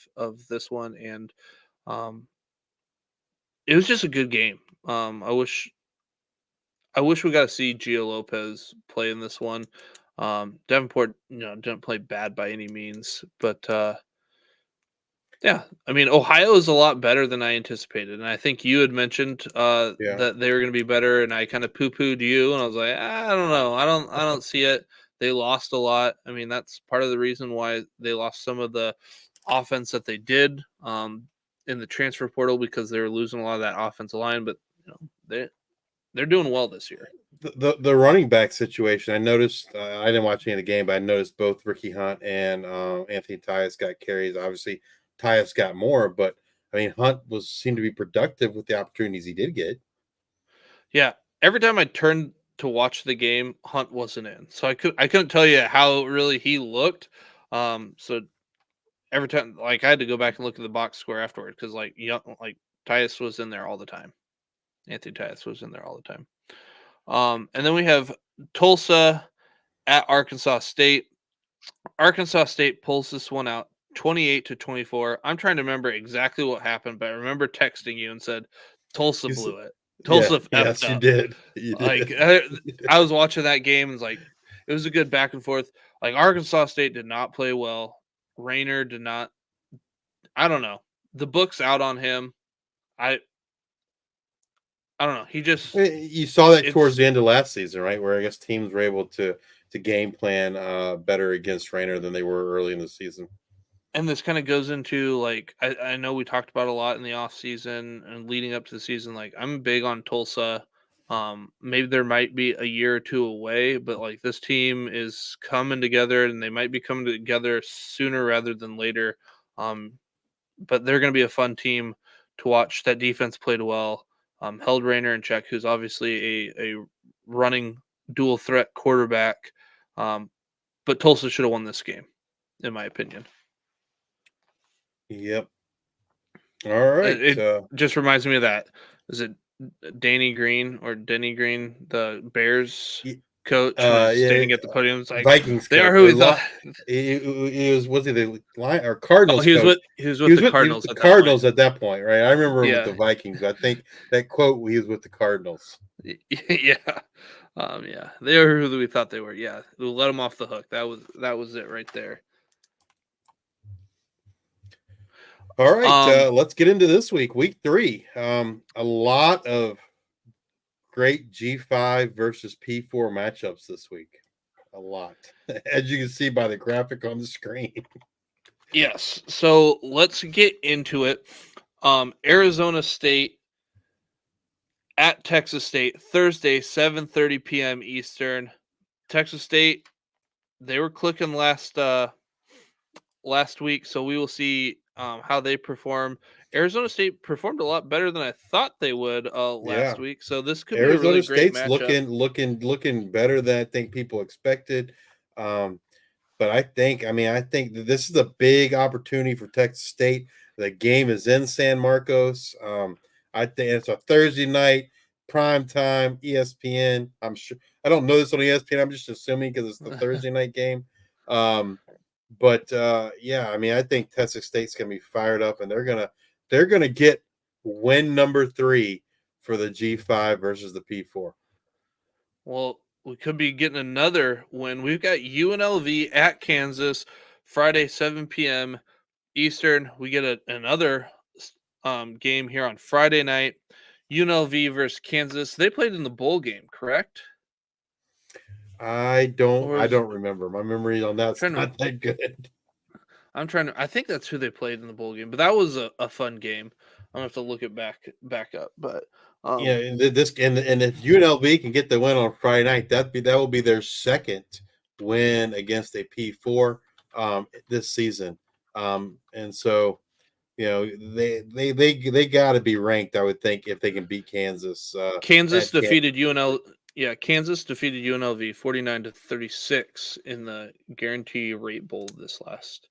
this one, and it was just a good game. I wish we got to see Gio Lopez play in this one. Davenport, didn't play bad by any means, but yeah, I mean, Ohio is a lot better than I anticipated, and I think you had mentioned that they were going to be better, and I kind of poo-pooed you, and I was like, I don't know, I don't see it. They lost a lot. I mean, that's part of the reason why they lost some of the offense that they did in the transfer portal, because they were losing a lot of that offensive line. But they're doing well this year. The running back situation, I noticed. I didn't watch any of the game, but I noticed both Ricky Hunt and Anthony Tyus got carries. Obviously, Tyus got more, but I mean, Hunt seemed to be productive with the opportunities he did get. Yeah, every time I turned to watch the game, Hunt wasn't in, so I couldn't tell you how really he looked. So every time, like, I had to go back and look at the box score afterward, because Tyus was in there all the time. Anthony Tyus was in there all the time. And then we have Tulsa at Arkansas State. Arkansas State pulls this one out 28-24. I'm trying to remember exactly what happened, but I remember texting you and said Tulsa blew it. Tulsa yes, effed you up. did. I was watching that game, and it was a good back and forth. Like, Arkansas State did not play well. Rayner did not. I don't know. The book's out on him. I don't know. He just You saw that towards the end of last season, right? Where I guess teams were able to game plan better against Rayner than they were early in the season. And this kind of goes into, like, I know we talked about a lot in the off season and leading up to the season. Like, I'm big on Tulsa. Maybe there might be a year or two away, but like, this team is coming together, and they might be coming together sooner rather than later. But they're going to be a fun team to watch. That defense played well. Held Rayner in check, who's obviously a running dual threat quarterback. But Tulsa should have won this game, in my opinion. Yep. All right. It just reminds me of that. Is it Denny Green, the Bears coach, standing at the podium? It's like, Vikings. They are who we thought. He was he the Lion or Cardinals? He was coach? with the Cardinals. The Cardinals at that point, right? I remember him Yeah. with the Vikings. I think that quote, he was with the Cardinals. Yeah. Yeah. They are who we thought they were. Yeah. We'll let them off the hook. That was it right there. All right, let's get into this week 3. A lot of great G5 versus P4 matchups this week. A lot, as you can see by the graphic on the screen. Yes. So let's get into it. Arizona State at Texas State, Thursday, 7:30 p.m. Eastern. Texas State, they were clicking last week, so we will see how they perform. Arizona State performed a lot better than I thought they would Yeah. last week, so this could be a Arizona really great State's matchup. looking better than I think people expected. But I think that this is a big opportunity for Texas State. The game is in San Marcos. I think it's a Thursday night, prime time, ESPN. I'm sure I don't know this on ESPN. I'm just assuming because it's the Thursday night game. But yeah, I think Texas State's gonna be fired up, and they're gonna get win number 3 for the G5 versus the P4. Well, we could be getting another win. We've got UNLV at Kansas Friday, 7 p.m. Eastern. We get another game here on Friday night. UNLV versus Kansas. They played in the bowl game, correct? I don't remember. My memory on that's not that good. I think that's who they played in the bowl game, but that was a fun game. I'm gonna have to look it back up. But Yeah, and if UNLV can get the win on Friday night, that will be their second win against a P4 this season. And so they got to be ranked, I would think, if they can beat Kansas. Kansas defeated UNL. Yeah, Kansas defeated UNLV 49-36 in the Guarantee Rate Bowl this last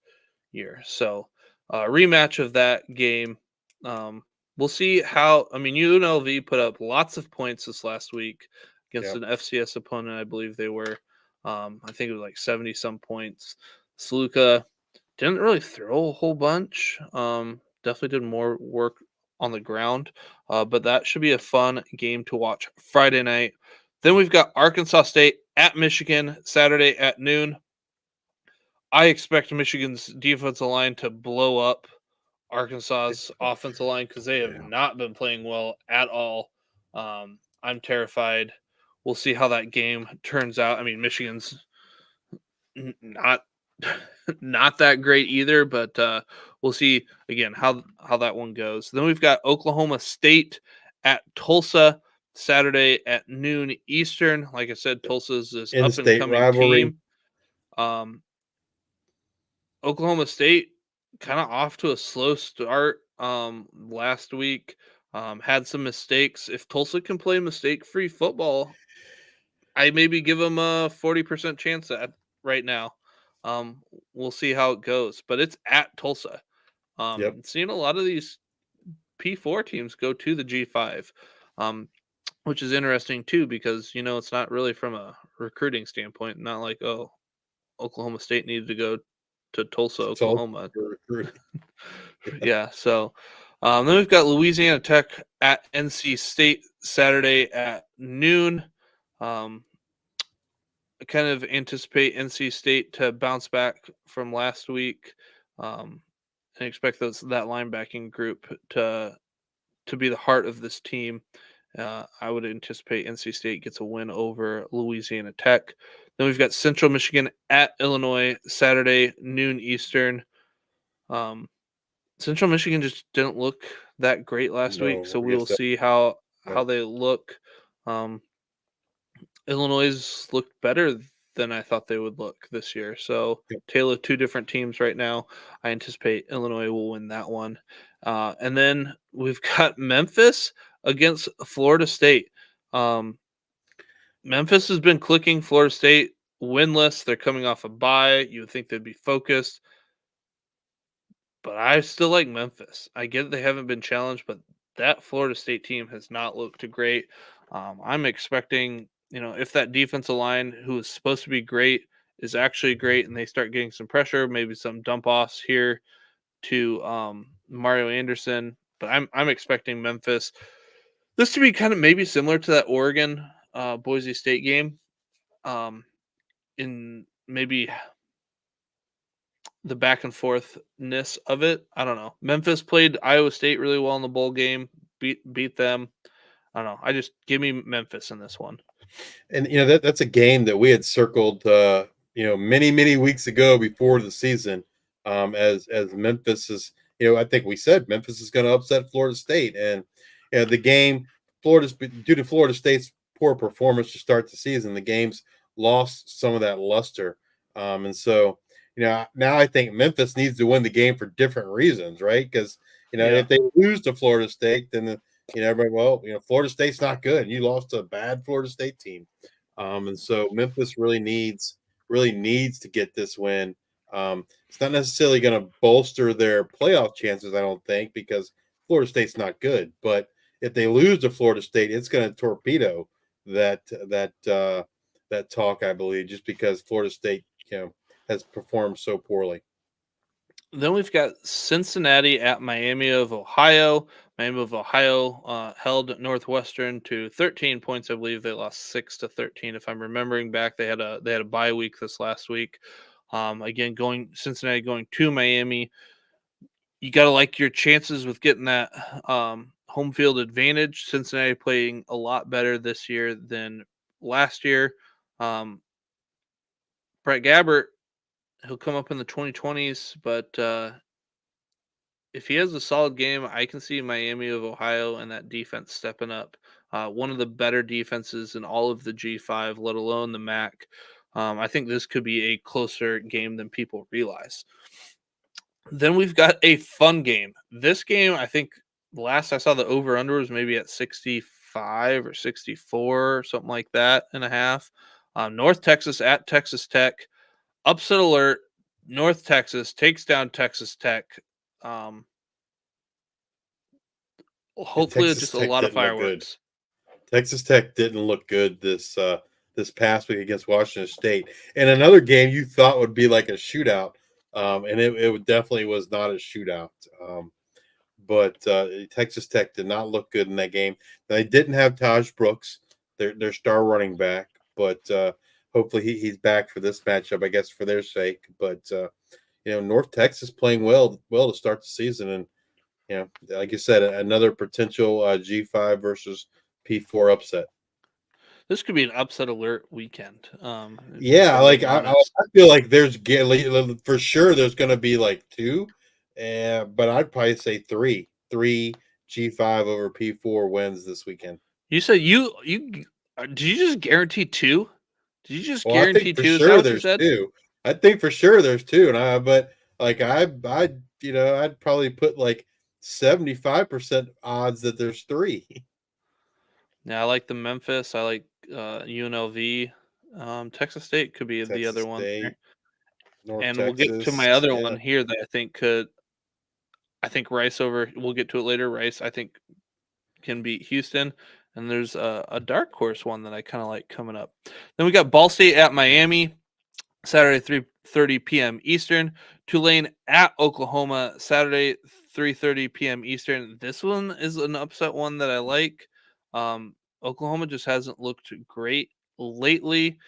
year. So, rematch of that game. We'll see how. UNLV put up lots of points this last week against an FCS opponent. I believe they were. I think it was like 70 some points. Sluka didn't really throw a whole bunch. Definitely did more work on the ground. But that should be a fun game to watch Friday night. Then we've got Arkansas State at Michigan Saturday at noon. I expect Michigan's defensive line to blow up Arkansas's offensive line because they have not been playing well at all. I'm terrified. We'll see how that game turns out. Michigan's not that great either, but we'll see again how that one goes. Then we've got Oklahoma State at Tulsa Saturday at noon Eastern. Like I said, Tulsa's this up and coming rivalry team. Oklahoma State kind of off to a slow start last week. Had some mistakes. If Tulsa can play mistake-free football, I maybe give them a 40% chance at right now. We'll see how it goes, but it's at Tulsa. Seeing a lot of these P4 teams go to the G5, which is interesting too, because it's not really from a recruiting standpoint. Not like Oklahoma State needed to go to Tulsa, Oklahoma. Yeah. So then we've got Louisiana Tech at NC State Saturday at noon. I kind of anticipate NC State to bounce back from last week, and expect that linebacking group to be the heart of this team. I would anticipate NC State gets a win over Louisiana Tech. Then we've got Central Michigan at Illinois Saturday, noon Eastern. Central Michigan just didn't look that great last week, so we will see how they look. Illinois looked better than I thought they would look this year. So tale of two different teams right now. I anticipate Illinois will win that one. And then we've got Memphis against Florida State. Memphis has been clicking. Florida State winless. They're coming off a bye. You would think they'd be focused. But I still like Memphis. I get they haven't been challenged, but that Florida State team has not looked great. I'm expecting, if that defensive line, who is supposed to be great, is actually great, and they start getting some pressure, maybe some dump offs here to Mario Anderson. But I'm expecting Memphis this to be kind of maybe similar to that Oregon Boise State game, in maybe the back and forthness of it. I don't know. Memphis played Iowa State really well in the bowl game, beat them. I don't know. Give me Memphis in this one. And that's a game that we had circled many weeks ago before the season, as Memphis is, I think we said Memphis is going to upset Florida State, and the game due to Florida State's poor performance to start the season, the game's lost some of that luster. And so, now I think Memphis needs to win the game for different reasons, right? Because Yeah. if they lose to Florida State, then everybody, well, Florida State's not good. You lost to a bad Florida State team, and so Memphis really needs to get this win. It's not necessarily going to bolster their playoff chances, I don't think, because Florida State's not good. But if they lose to Florida State, it's going to torpedo that talk, I believe, just because Florida State, has performed so poorly. Then we've got Cincinnati at Miami of Ohio. Miami of Ohio held Northwestern to 13 points. I believe they lost 6-13. If I'm remembering back, they had a bye week this last week. Again, Cincinnati going to Miami. You got to like your chances with getting that home field advantage. Cincinnati playing a lot better this year than last year. Brett Gabbert, he'll come up in the 2020s, but if he has a solid game, I can see Miami of Ohio and that defense stepping up. One of the better defenses in all of the G5, let alone the MAC. I think this could be a closer game than people realize. Then we've got a fun game. This game, I think last I saw the over-under was maybe at 65 or 64 or something like that and a half. North Texas at Texas Tech. Upset alert. North Texas takes down Texas Tech. Hopefully, just a lot of fireworks. Texas Tech didn't look good this past week against Washington State, and another game you thought would be like a shootout, and it definitely was not a shootout. But Texas Tech did not look good in that game. They didn't have Taj Brooks, their star running back, but hopefully he's back for this matchup, I guess, for their sake. But North Texas playing well to start the season, and like you said, another potential G5 versus P4 upset. This could be an upset alert weekend. Yeah, like I feel like there's for sure there's going to be like two, but I'd probably say three G5 over P4 wins this weekend. You said you did you just guarantee two? Did you just Well, guarantee I think for two? sure there's two. I think for sure there's two, but like I'd probably put like 75% odds that there's three. Yeah, I like the Memphis. I like UNLV. Texas State could be the other one. North And Texas, we'll get to my other one here that I think Rice over. We'll get to it later. Rice, I think, can beat Houston. And there's a dark horse one that I kind of like coming up. Then we got Ball State at Miami, Saturday 3:30 p.m. Eastern. Tulane at Oklahoma, Saturday 3:30 p.m. Eastern. This one is an upset one that I like. Oklahoma just hasn't looked great lately.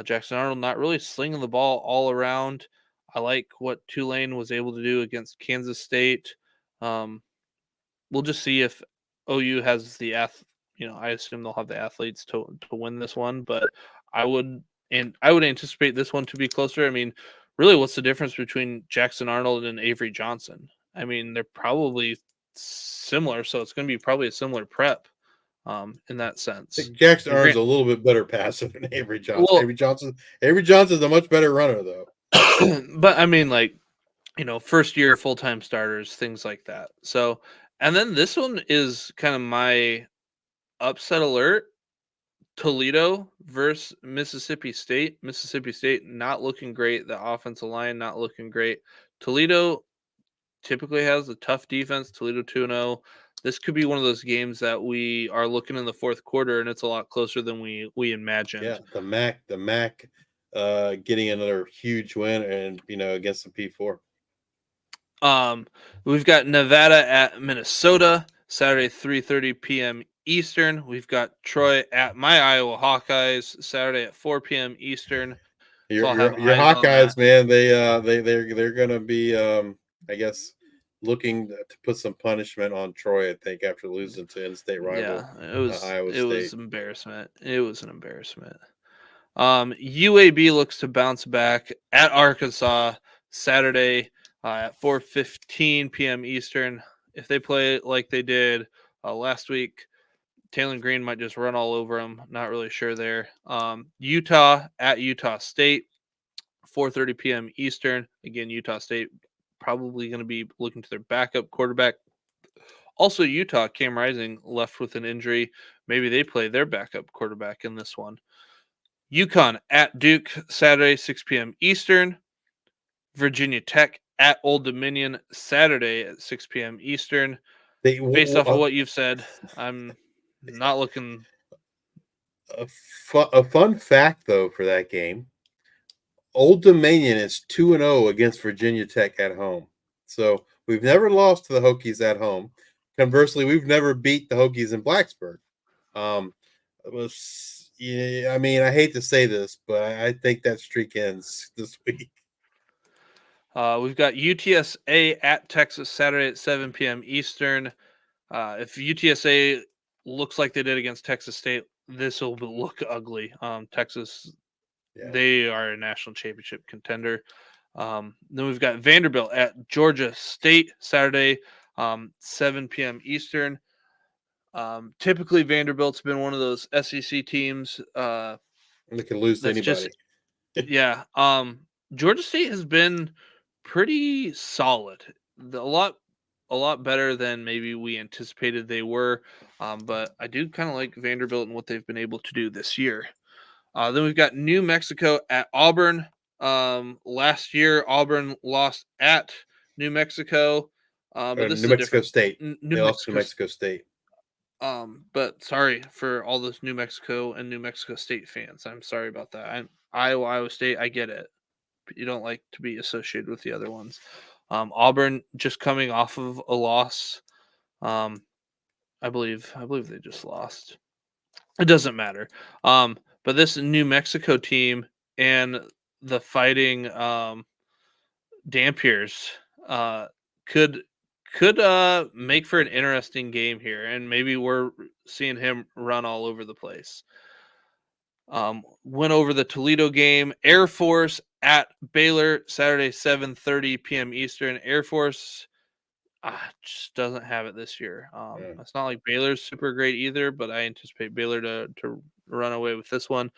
Jackson Arnold not really slinging the ball all around. I like what Tulane was able to do against Kansas State. We'll just see if OU has the I assume they'll have the athletes to win this one, but I would anticipate this one to be closer. I mean, really, what's the difference between Jackson Arnold and Avery Johnson? I mean, they're probably similar, so it's going to be probably a similar prep. In that sense, Jackson Arnold's a little bit better passer than Avery Johnson. Well, Avery Johnson's a much better runner, though. But I mean, first year full time starters, things like that. So, and then this one is kind of my upset alert. Toledo versus Mississippi State. Mississippi State not looking great. The offensive line not looking great. Toledo typically has a tough defense. Toledo 2-0. This could be one of those games that we are looking in the fourth quarter, and it's a lot closer than we imagined. Yeah, the MAC, getting another huge win, and against the P4. We've got Nevada at Minnesota, Saturday 3:30 p.m. Eastern. We've got Troy at my Iowa Hawkeyes, Saturday at 4 p.m. Eastern. Your Hawkeyes, man, they're gonna be I guess looking to put some punishment on Troy, I think, after losing to in-state rival. Yeah, it was Iowa State. It was embarrassment. It was an embarrassment. UAB looks to bounce back at Arkansas Saturday at 4:15 p.m. Eastern. If they play like they did last week, Taylor Green might just run all over them. Not really sure there. Utah at Utah State, 4:30 p.m. Eastern. Again, Utah State probably going to be looking to their backup quarterback. Also, Utah, Cam Rising left with an injury. Maybe they play their backup quarterback in this one. UConn at Duke, Saturday, 6 p.m. Eastern. Virginia Tech at Old Dominion, Saturday at 6 p.m. Eastern. Based off of what you've said, I'm not looking. A fun fact, though, for that game, Old Dominion is 2-0 against Virginia Tech at home. So we've never lost to the Hokies at home. Conversely, we've never beat the Hokies in Blacksburg. I mean, I hate to say this, but I think that streak ends this week. We've got UTSA at Texas Saturday at 7 p.m. Eastern. If UTSA looks like they did against Texas State, this will look ugly. Texas, they are a national championship contender. Then we've got Vanderbilt at Georgia State Saturday, 7 p.m. Eastern. Typically, Vanderbilt's been one of those SEC teams. They can lose to anybody. Georgia State has been pretty solid. A lot better than maybe we anticipated they were. But I do kind of like Vanderbilt and what they've been able to do this year. Then we've got New Mexico at Auburn. Last year, Auburn lost at New Mexico. But this New is Mexico different. State. They lost to New Mexico State. But sorry for all those New Mexico and New Mexico State fans. I'm sorry about that. Iowa State, I get it. But you don't like to be associated with the other ones. Auburn just coming off of a loss. I believe they just lost. It doesn't matter. But this New Mexico team and the Fighting Dampiers could make for an interesting game here, and maybe we're seeing him run all over the place. Went over the Toledo game. Air Force at Baylor, Saturday, 7:30 p.m. Eastern. Air Force just doesn't have it this year. It's not like Baylor's super great either, but I anticipate Baylor to run away with this one.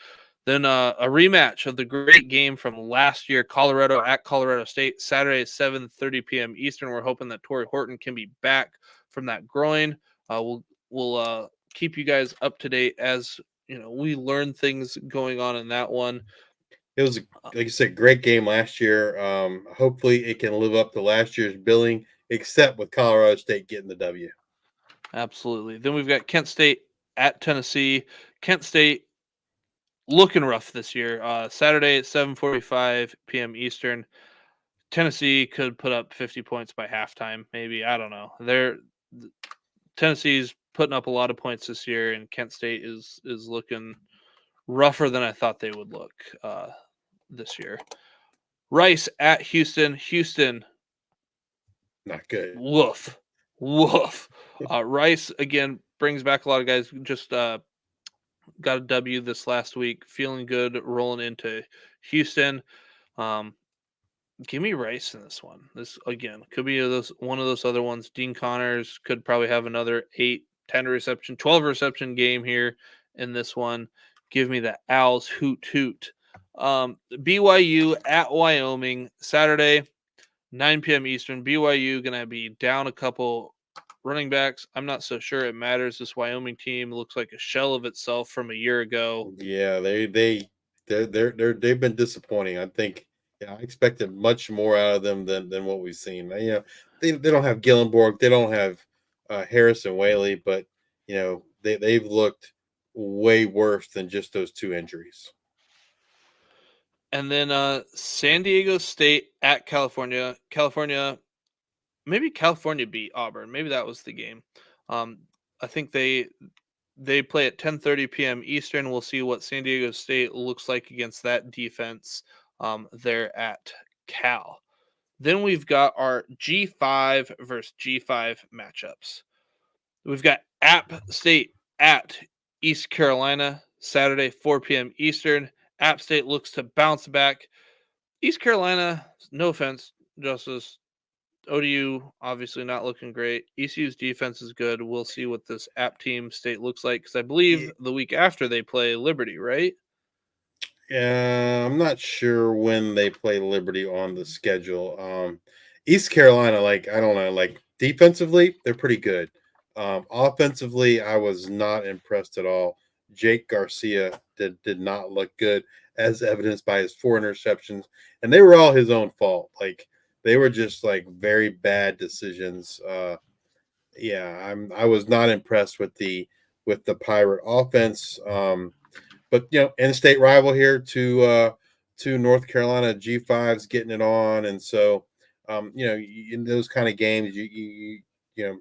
Then a rematch of the great game from last year, Colorado at Colorado State, Saturday, 7:30 p.m. Eastern. We're hoping that Torrey Horton can be back from that groin. We'll keep you guys up to date as we learn things going on in that one. It was, like I said, great game last year. Hopefully it can live up to last year's billing, except with Colorado State getting the W. Absolutely. Then we've got Kent State at Tennessee. Kent State looking rough this year. Saturday at 7:45 p.m. Eastern. Tennessee could put up 50 points by halftime, maybe. I don't know. Tennessee's putting up a lot of points this year, and Kent State is looking rougher than I thought they would look this year. Rice at Houston. Houston, not good. Woof. Rice again brings back a lot of guys. Just got a W this last week. Feeling good rolling into Houston. Give me Rice in this one. This again could be one of those other ones. Dean Connors could probably have another 8, 10 reception, 12 reception game here in this one. Give me the Owls hoot. BYU at Wyoming, Saturday, 9 p.m. Eastern. BYU going to be down a couple running backs. I'm not so sure it matters. This Wyoming team looks like a shell of itself from a year ago. Yeah, they've been disappointing. I think I expected much more out of them than what we've seen. They don't have Gillenborg, they don't have Harrison Whaley, but they've looked way worse than just those 2 injuries. And then San Diego State at California. Maybe California beat Auburn. Maybe that was the game. I think they play at 10:30 p.m. Eastern. We'll see what San Diego State looks like against that defense there at Cal. Then we've got our G5 versus G5 matchups. We've got App State at East Carolina, Saturday, 4 p.m. Eastern. App State looks to bounce back. East Carolina, no offense, Justice, ODU obviously not looking great. ECU's defense is good. We'll see what this App Team State looks like because I believe the week after they play Liberty, right? Yeah, I'm not sure when they play Liberty on the schedule. East Carolina, like I don't know, like defensively, they're pretty good. Offensively, I was not impressed at all. Jake Garcia did not look good, as evidenced by his 4 interceptions, and they were all his own fault. Like they were just like very bad decisions. Yeah, I was not impressed with the Pirate offense. But in-state rival here to North Carolina. G5's getting it on, and so in those kind of games, you know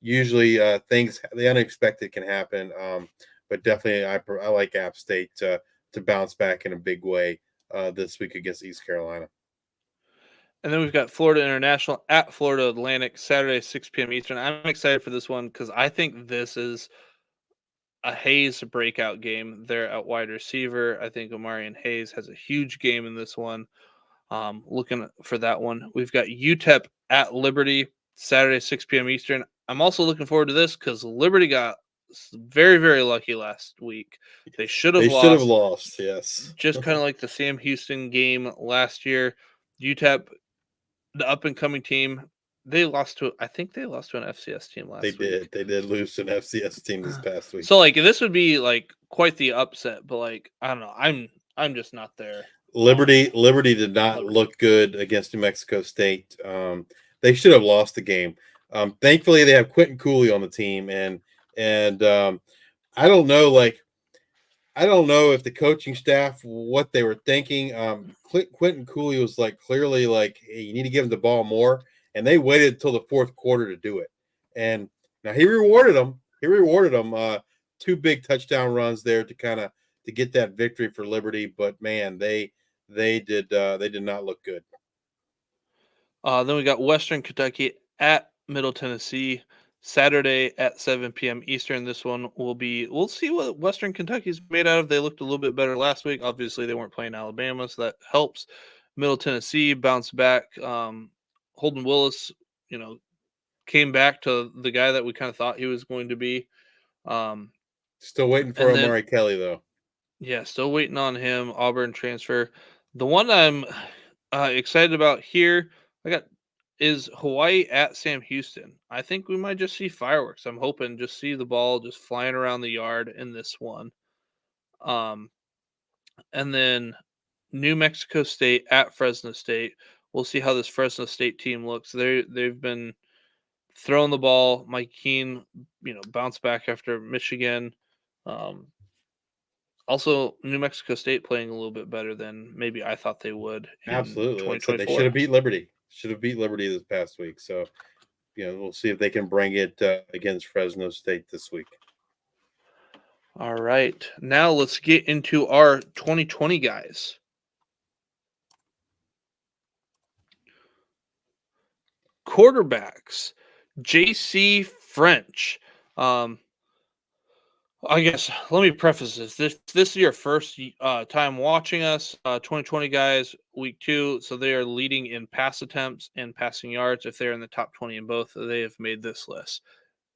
usually things the unexpected can happen. But definitely, I like App State to bounce back in a big way this week against East Carolina. And then we've got Florida International at Florida Atlantic, Saturday, 6 p.m. Eastern. I'm excited for this one because I think this is a Hayes breakout game there at wide receiver. I think Omarion Hayes has a huge game in this one. Looking for that one. We've got UTEP at Liberty, Saturday, 6 p.m. Eastern. I'm also looking forward to this because Liberty got very, very lucky last week. They should have lost, yes. Just kind of like the Sam Houston game last year. UTEP, the up and coming team, I think they lost to an FCS team last week. They did lose to an FCS team this past week. So like this would be like quite the upset, but like I don't know. I'm just not there. Liberty did not look good against New Mexico State. They should have lost the game. Thankfully, they have Quentin Cooley on the team, and I don't know, I don't know if the coaching staff what they were thinking. Quentin Cooley was clearly hey, you need to give him the ball more, and they waited until the fourth quarter to do it. And now he rewarded them. 2 big touchdown runs there to get that victory for Liberty. But man, they did not look good. Then we got Western Kentucky at Middle Tennessee, Saturday at 7 p.m. Eastern. This one we'll see what Western Kentucky's made out of. They looked a little bit better last week. Obviously, they weren't playing Alabama, so that helps. Middle Tennessee bounced back. Holden Willis, came back to the guy that we kind of thought he was going to be. Still waiting for Amari Kelly, though. Yeah, still waiting on him. Auburn transfer. The one I'm excited about here, is Hawaii at Sam Houston. I think we might just see fireworks. I'm hoping just see the ball just flying around the yard in this one. And then New Mexico State at Fresno State. We'll see how this Fresno State team looks. They've been throwing the ball. Mike Keene, bounced back after Michigan. Also, New Mexico State playing a little bit better than maybe I thought they would. Absolutely. They should have beat Liberty. This past week. So, we'll see if they can bring it against Fresno State this week. All right. Now let's get into our 2020 guys. Quarterbacks. JC French. I guess let me preface this. This is your first time watching us. 2020 guys, week 2. So they are leading in pass attempts and passing yards. If they're in the top 20 in both, they have made this list.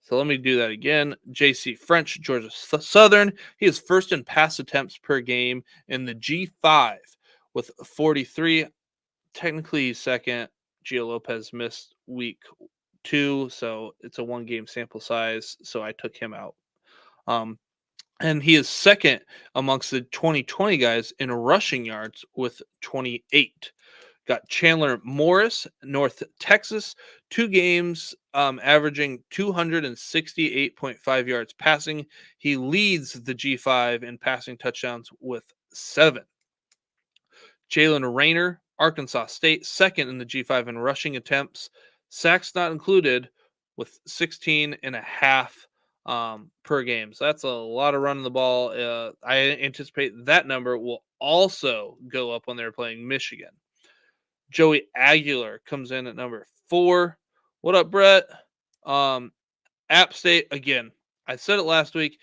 So let me do that again. JC French, Georgia Southern. He is first in pass attempts per game in the G5 with 43. Technically second. Gio Lopez missed week 2, so it's a 1-game sample size. So I took him out. And he is second amongst the 2020 guys in rushing yards with 28. Got Chandler Morris, North Texas, 2 games, averaging 268.5 yards passing. He leads the G5 in passing touchdowns with 7. Jalen Rayner, Arkansas State, second in the G5 in rushing attempts. Sacks not included with 16.5 per game. So that's a lot of running the ball. I anticipate that number will also go up when they're playing Michigan. Joey Aguilar comes in at number 4. What up, Brett? App State, again, I said it last week,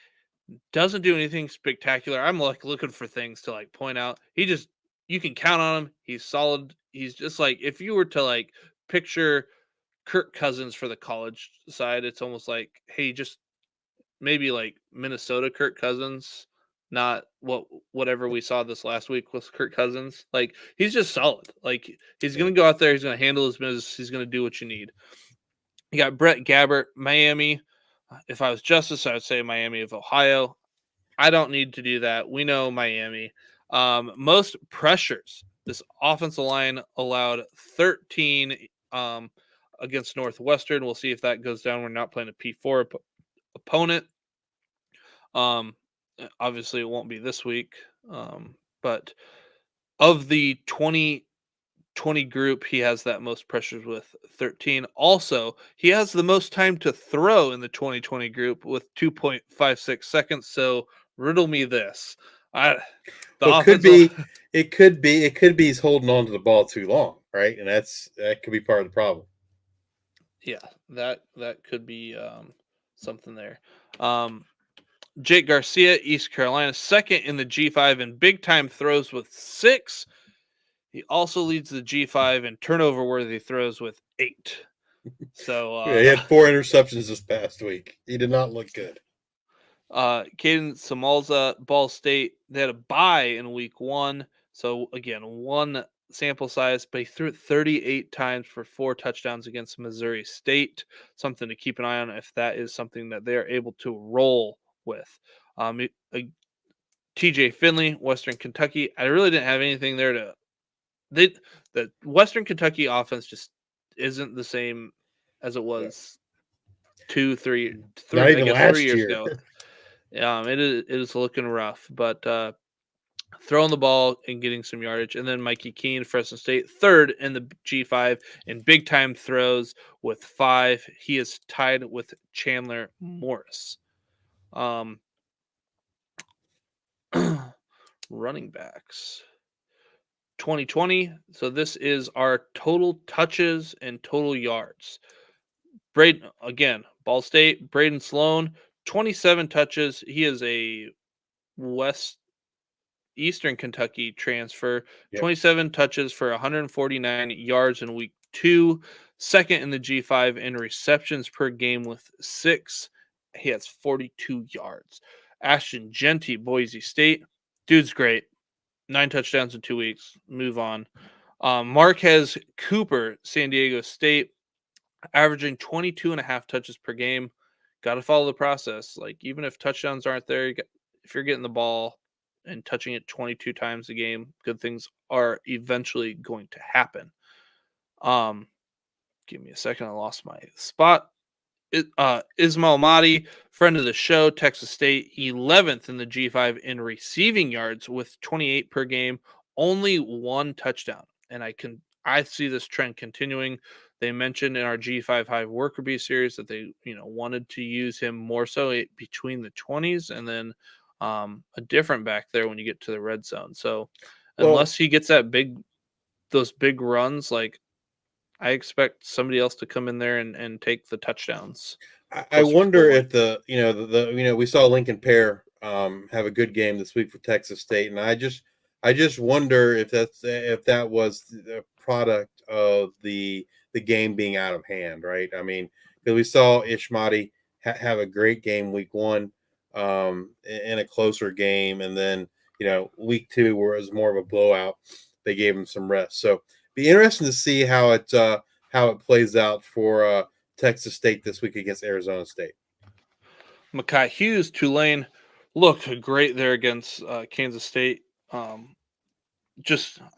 doesn't do anything spectacular. I'm looking for things to point out. You can count on him. He's solid. He's just if you were to picture Kirk Cousins for the college side. It's almost like, hey, just maybe like Minnesota Kirk Cousins, not whatever we saw this last week with Kirk Cousins. Like, he's just solid. Like, he's going to go out there, he's going to handle his business, he's going to do what you need. You got Brett Gabbert, Miami. If I was Justice, I would say Miami of Ohio. I don't need to do that. We know Miami. Most pressures. This offensive line allowed 13 against Northwestern. We'll see if that goes down. We're not playing a P4 opponent. Obviously, it won't be this week. But of the 20 group, he has that most pressures with 13. Also, he has the most time to throw in the 2020 group with 2.56 seconds. So riddle me this. It could be he's holding on to the ball too long, right? And that could be part of the problem. Yeah, that could be something there. Jake Garcia, East Carolina, second in the G5 in big time throws with 6. He also leads the G5 in turnover worthy throws with 8. So he had 4 interceptions this past week. He did not look good. Caden Samalza, Ball State, they had a bye in week 1. So again, 1 sample size, but he threw it 38 times for 4 touchdowns against Missouri State. Something to keep an eye on if that is something that they're able to roll with. TJ Finley, Western Kentucky. I really didn't have anything there to. The Western Kentucky offense just isn't the same as it was 3 years ago. It is looking rough, but throwing the ball and getting some yardage. And then Mikey Keene, Fresno State, third in the G5 in big time throws with 5. He is tied with Chandler Morris. Running backs. 2020. So this is our total touches and total yards. Braden, again, Ball State, Braden Sloan, 27 touches. He is a Eastern Kentucky transfer. Yep. 27 touches for 149 yards in week 2. Second in the G5 in receptions per game with 6. He has 42 yards. Ashton Genty, Boise State. Dude's great. 9 touchdowns in 2 weeks. Move on. Marquez Cooper, San Diego State, averaging 22.5 touches per game. Got to follow the process. Like, even if touchdowns aren't there, if you're getting the ball and touching it 22 times a game, good things are eventually going to happen. Give me a second. I lost my spot. Ismail Mahdi, friend of the show, Texas State, 11th in the G5 in receiving yards with 28 per game, only 1 touchdown. And I see this trend continuing. They mentioned in our G5 Hive Worker Bee series that they, wanted to use him more so between the 20s and then a different back there when you get to the red zone. So unless he gets those big runs, like, I expect somebody else to come in there and take the touchdowns. I wonder if we saw Lincoln Pear have a good game this week for Texas State, and I just wonder if that was the product of the game being out of hand, right? I mean, because we saw Ishmati have a great game week 1 in a closer game, and then week 2 where it was more of a blowout, they gave him some rest. So be interesting to see how it plays out for Texas State this week against Arizona State. Makai Hughes, Tulane, looked great there against Kansas State. I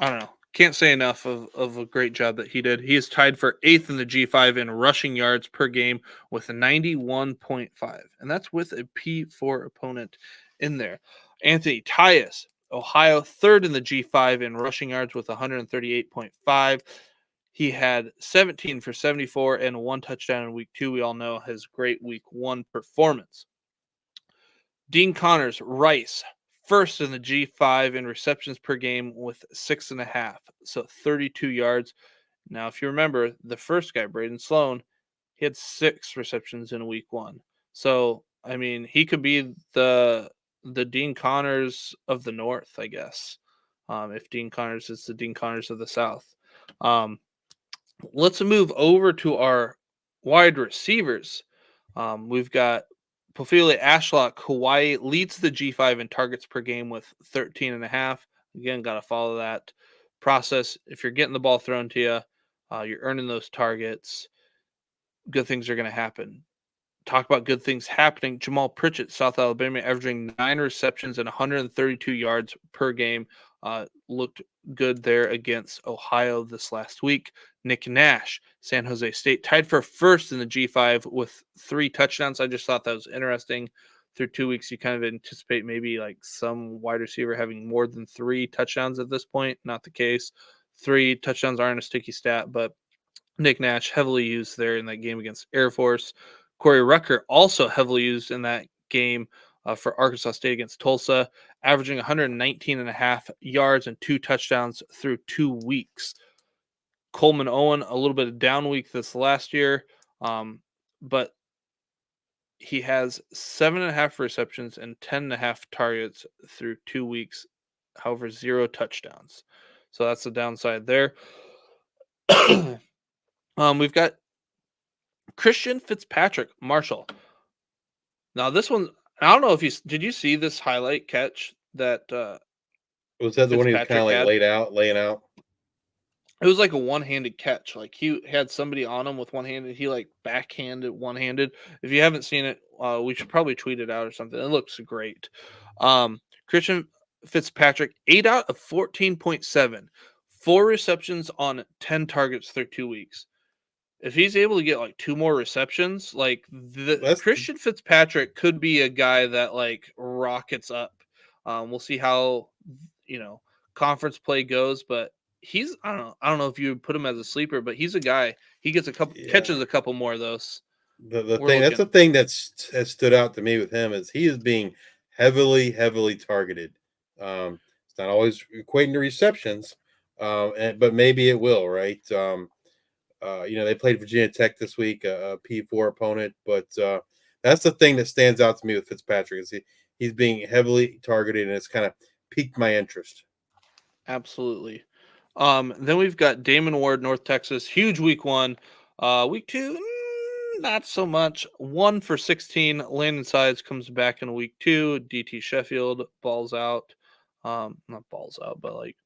don't know. Can't say enough of a great job that he did. He is tied for 8th in the G5 in rushing yards per game with 91.5. And that's with a P4 opponent in there. Anthony Tyus, Ohio, 3rd in the G5 in rushing yards with 138.5. He had 17 for 74 and 1 touchdown in week 2. We all know his great week 1 performance. Dean Connors, Rice, 1st in the G5 in receptions per game with 6.5, so 32 yards. Now, if you remember, the first guy, Braden Sloan, he had 6 receptions in week 1. So, I mean, he could be the Dean Connors of the North, I guess, if Dean Connors is the Dean Connors of the South. Let's move over to our wide receivers. We've got Pofile Ashlock, Hawaii leads the G5 in targets per game with 13.5. Again, got to follow that process. If you're getting the ball thrown to you, you're earning those targets. Good things are going to happen. Talk about good things happening. Jamal Pritchett, South Alabama, averaging 9 receptions and 132 yards per game. Looked good there against Ohio this last week. Nick Nash, San Jose State, tied for first in the G5 with 3 touchdowns. I just thought that was interesting. Through 2 weeks, you kind of anticipate maybe like some wide receiver having more than 3 touchdowns at this point. Not the case. 3 touchdowns aren't a sticky stat, but Nick Nash heavily used there in that game against Air Force. Corey Rucker also heavily used in that game for Arkansas State against Tulsa, averaging 119.5 yards and 2 touchdowns through 2 weeks. Coleman Owen, a little bit of down week this last year, but he has 7.5 receptions and 10.5 targets through 2 weeks. However, 0 touchdowns. So that's the downside there. We've got Christian Fitzpatrick, Marshall. Now this one, I don't know if did you see this highlight catch that Was that the one he was kind of like had? laying out? It was like a one-handed catch. Like he had somebody on him with one hand, and he like backhanded one-handed. If you haven't seen it, we should probably tweet it out or something. It looks great. Christian Fitzpatrick, 8 out of 14.7, 4 receptions on 10 targets through 2 weeks. If he's able to get like 2 more receptions, like Christian Fitzpatrick could be a guy that like rockets up. We'll see how conference play goes, but he's I don't know if you would put him as a sleeper, but he's a guy. He gets catches a couple more of those. The thing that's the thing has stood out to me with him is he is being heavily targeted. It's not always equating to receptions, but maybe it will, right? They played Virginia Tech this week, a P4 opponent, but that's the thing that stands out to me with Fitzpatrick is he's being heavily targeted, and it's kind of piqued my interest. Absolutely. Then we've got Damon Ward, North Texas, huge week 1. Week 2, not so much. 1 for 16. Landon Sides comes back in week 2. DT Sheffield balls out. Not balls out, but like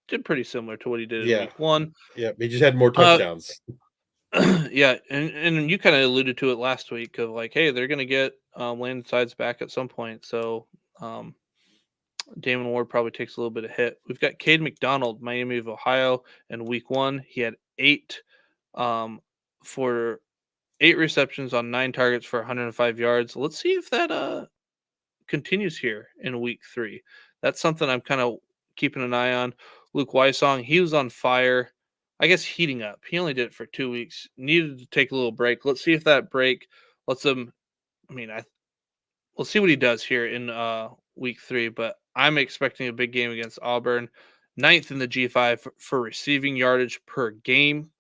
did pretty similar to what he did in week 1. Yeah, he just had more touchdowns. Yeah, and you kind of alluded to it last week of like, hey, they're going to get Landon Sides back at some point. So Damon Ward probably takes a little bit of hit. We've got Cade McDonald, Miami of Ohio, in week 1. He had 8 for 8 receptions on 9 targets for 105 yards. Let's see if that continues here in week 3. That's something I'm kind of keeping an eye on. Luke Wysong, he was on fire. I guess heating up. He only did it for 2 weeks. Needed to take a little break. Let's see if that break lets him. We'll see what he does here in week 3. But I'm expecting a big game against Auburn. 9th in the G5 for receiving yardage per game.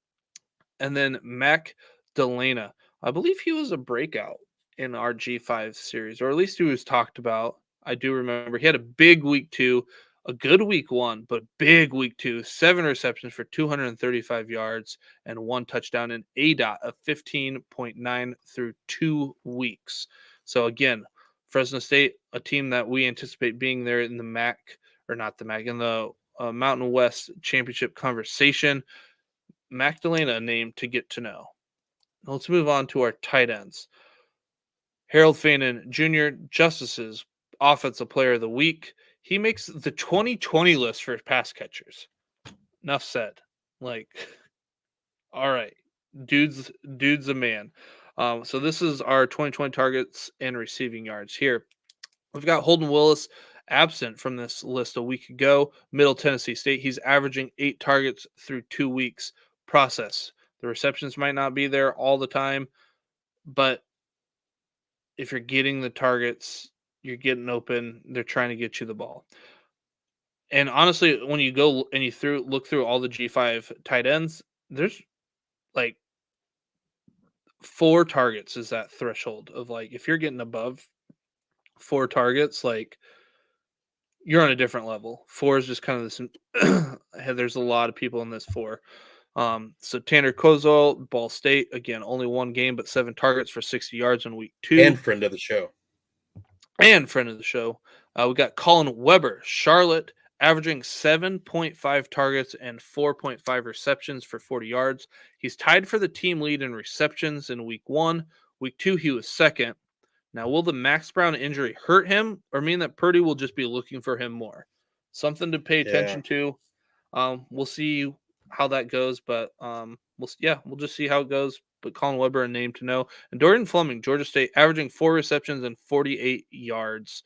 And then Mac Delana. I believe he was a breakout in our G5 series, or at least he was talked about. I do remember he had a big week 2, a good week 1, but big week 2, 7 receptions for 235 yards and 1 touchdown, and ADOT of 15.9 through 2 weeks. So again, Fresno State, a team that we anticipate being there in the MAC, or not the MAC, in the Mountain West Championship conversation. Mac Delana, a name to get to know. Let's move on to our tight ends. Harold Fannin Jr., Justice's Offensive Player of the Week. He makes the 2020 list for pass catchers. Enough said. Like, all right, dude's a man. So this is our 2020 targets and receiving yards here. We've got Holden Willis absent from this list a week ago. Middle Tennessee State. He's averaging 8 targets through 2 weeks. Process. The receptions might not be there all the time, but if you're getting the targets, you're getting open, they're trying to get you the ball. And honestly, when you go and you look through all the G5 tight ends, there's like 4 targets is that threshold of like, if you're getting above 4 targets, like you're on a different level. 4 is just kind of this. There's a lot of people in this 4. So Tanner Kozol, Ball State, again, only one game, but 7 targets for 60 yards in week 2. And friend of the show. And friend of the show. We got Colin Weber, Charlotte, averaging 7.5 targets and 4.5 receptions for 40 yards. He's tied for the team lead in receptions in week 1. Week 2, he was second. Now, will the Max Brown injury hurt him or mean that Purdy will just be looking for him more? Something to pay attention to. We'll see how that goes, but we'll just see how it goes. But Colin Weber, a name to know. And Dorian Fleming, Georgia State, averaging 4 receptions and 48 yards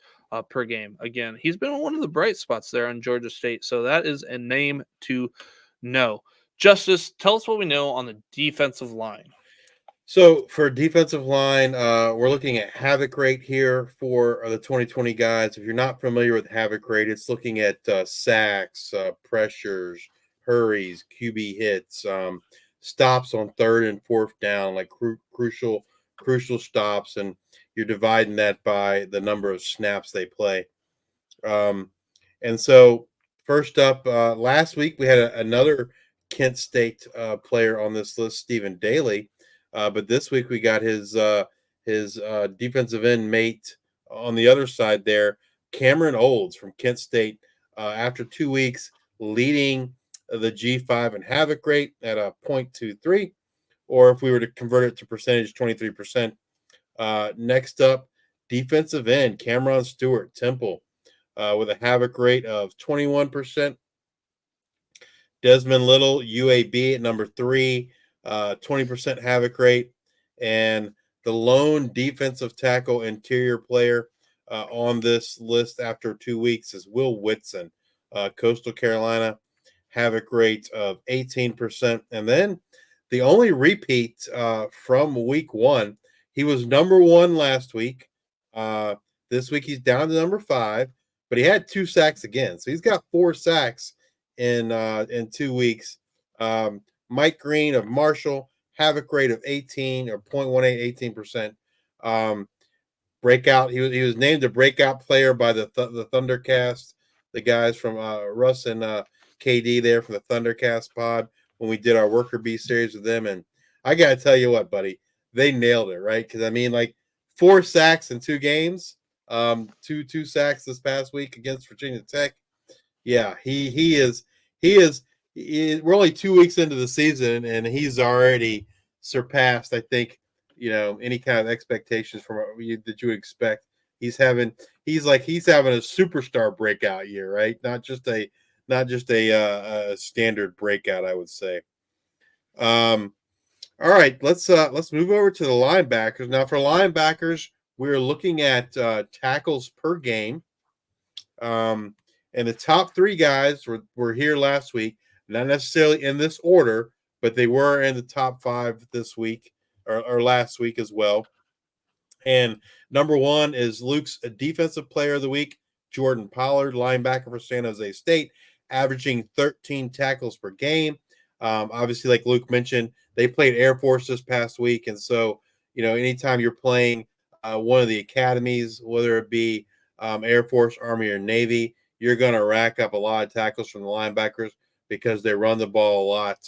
per game. Again, he's been one of the bright spots there on Georgia State, so that is a name to know. Justice, tell us what we know on the defensive line. So for defensive line, we're looking at havoc rate here for the 2020 guys. If you're not familiar with havoc rate, it's looking at sacks, pressures, hurries, QB hits, stops on 3rd and 4th down, like crucial stops, and you're dividing that by the number of snaps they play. And so first up, last week we had another Kent State player on this list, Stephen Daly. But this week we got his defensive end mate on the other side there, Cameron Olds from Kent State. After 2 weeks, leading the G5 in havoc rate at a 0.23, or if we were to convert it to percentage, 23%. Next up, defensive end Cameron Stewart, Temple, with a havoc rate of 21%. Desmond Little, UAB at number 3. 20% havoc rate, and the lone defensive tackle interior player on this list after 2 weeks is Will Whitson, Coastal Carolina, havoc rate of 18%. And then the only repeat from week 1, he was number 1 last week. This week he's down to number 5, but he had 2 sacks again, so he's got 4 sacks in 2 weeks. Mike Green of Marshall, havoc rate of 18 or 0.18, 18%. Breakout. He was named a breakout player by the Thundercast, the guys from Russ and KD there from the Thundercast pod when we did our Worker Bee series with them. And I got to tell you what, buddy, they nailed it, right? Because, I mean, like 4 sacks in 2 games, two sacks this past week against Virginia Tech. Yeah, he is we're only 2 weeks into the season, and he's already surpassed, I think, any kind of expectations from that you would expect. He's having a superstar breakout year, right? Not just a standard breakout, I would say. All right, let's move over to the linebackers. Now, for linebackers, we're looking at tackles per game. And the top 3 guys were here last week. Not necessarily in this order, but they were in the top 5 this week or last week as well. And number 1 is Luke's defensive player of the week, Jordan Pollard, linebacker for San Jose State, averaging 13 tackles per game. Obviously, like Luke mentioned, they played Air Force this past week. And so, anytime you're playing one of the academies, whether it be Air Force, Army, or Navy, you're going to rack up a lot of tackles from the linebackers because they run the ball a lot.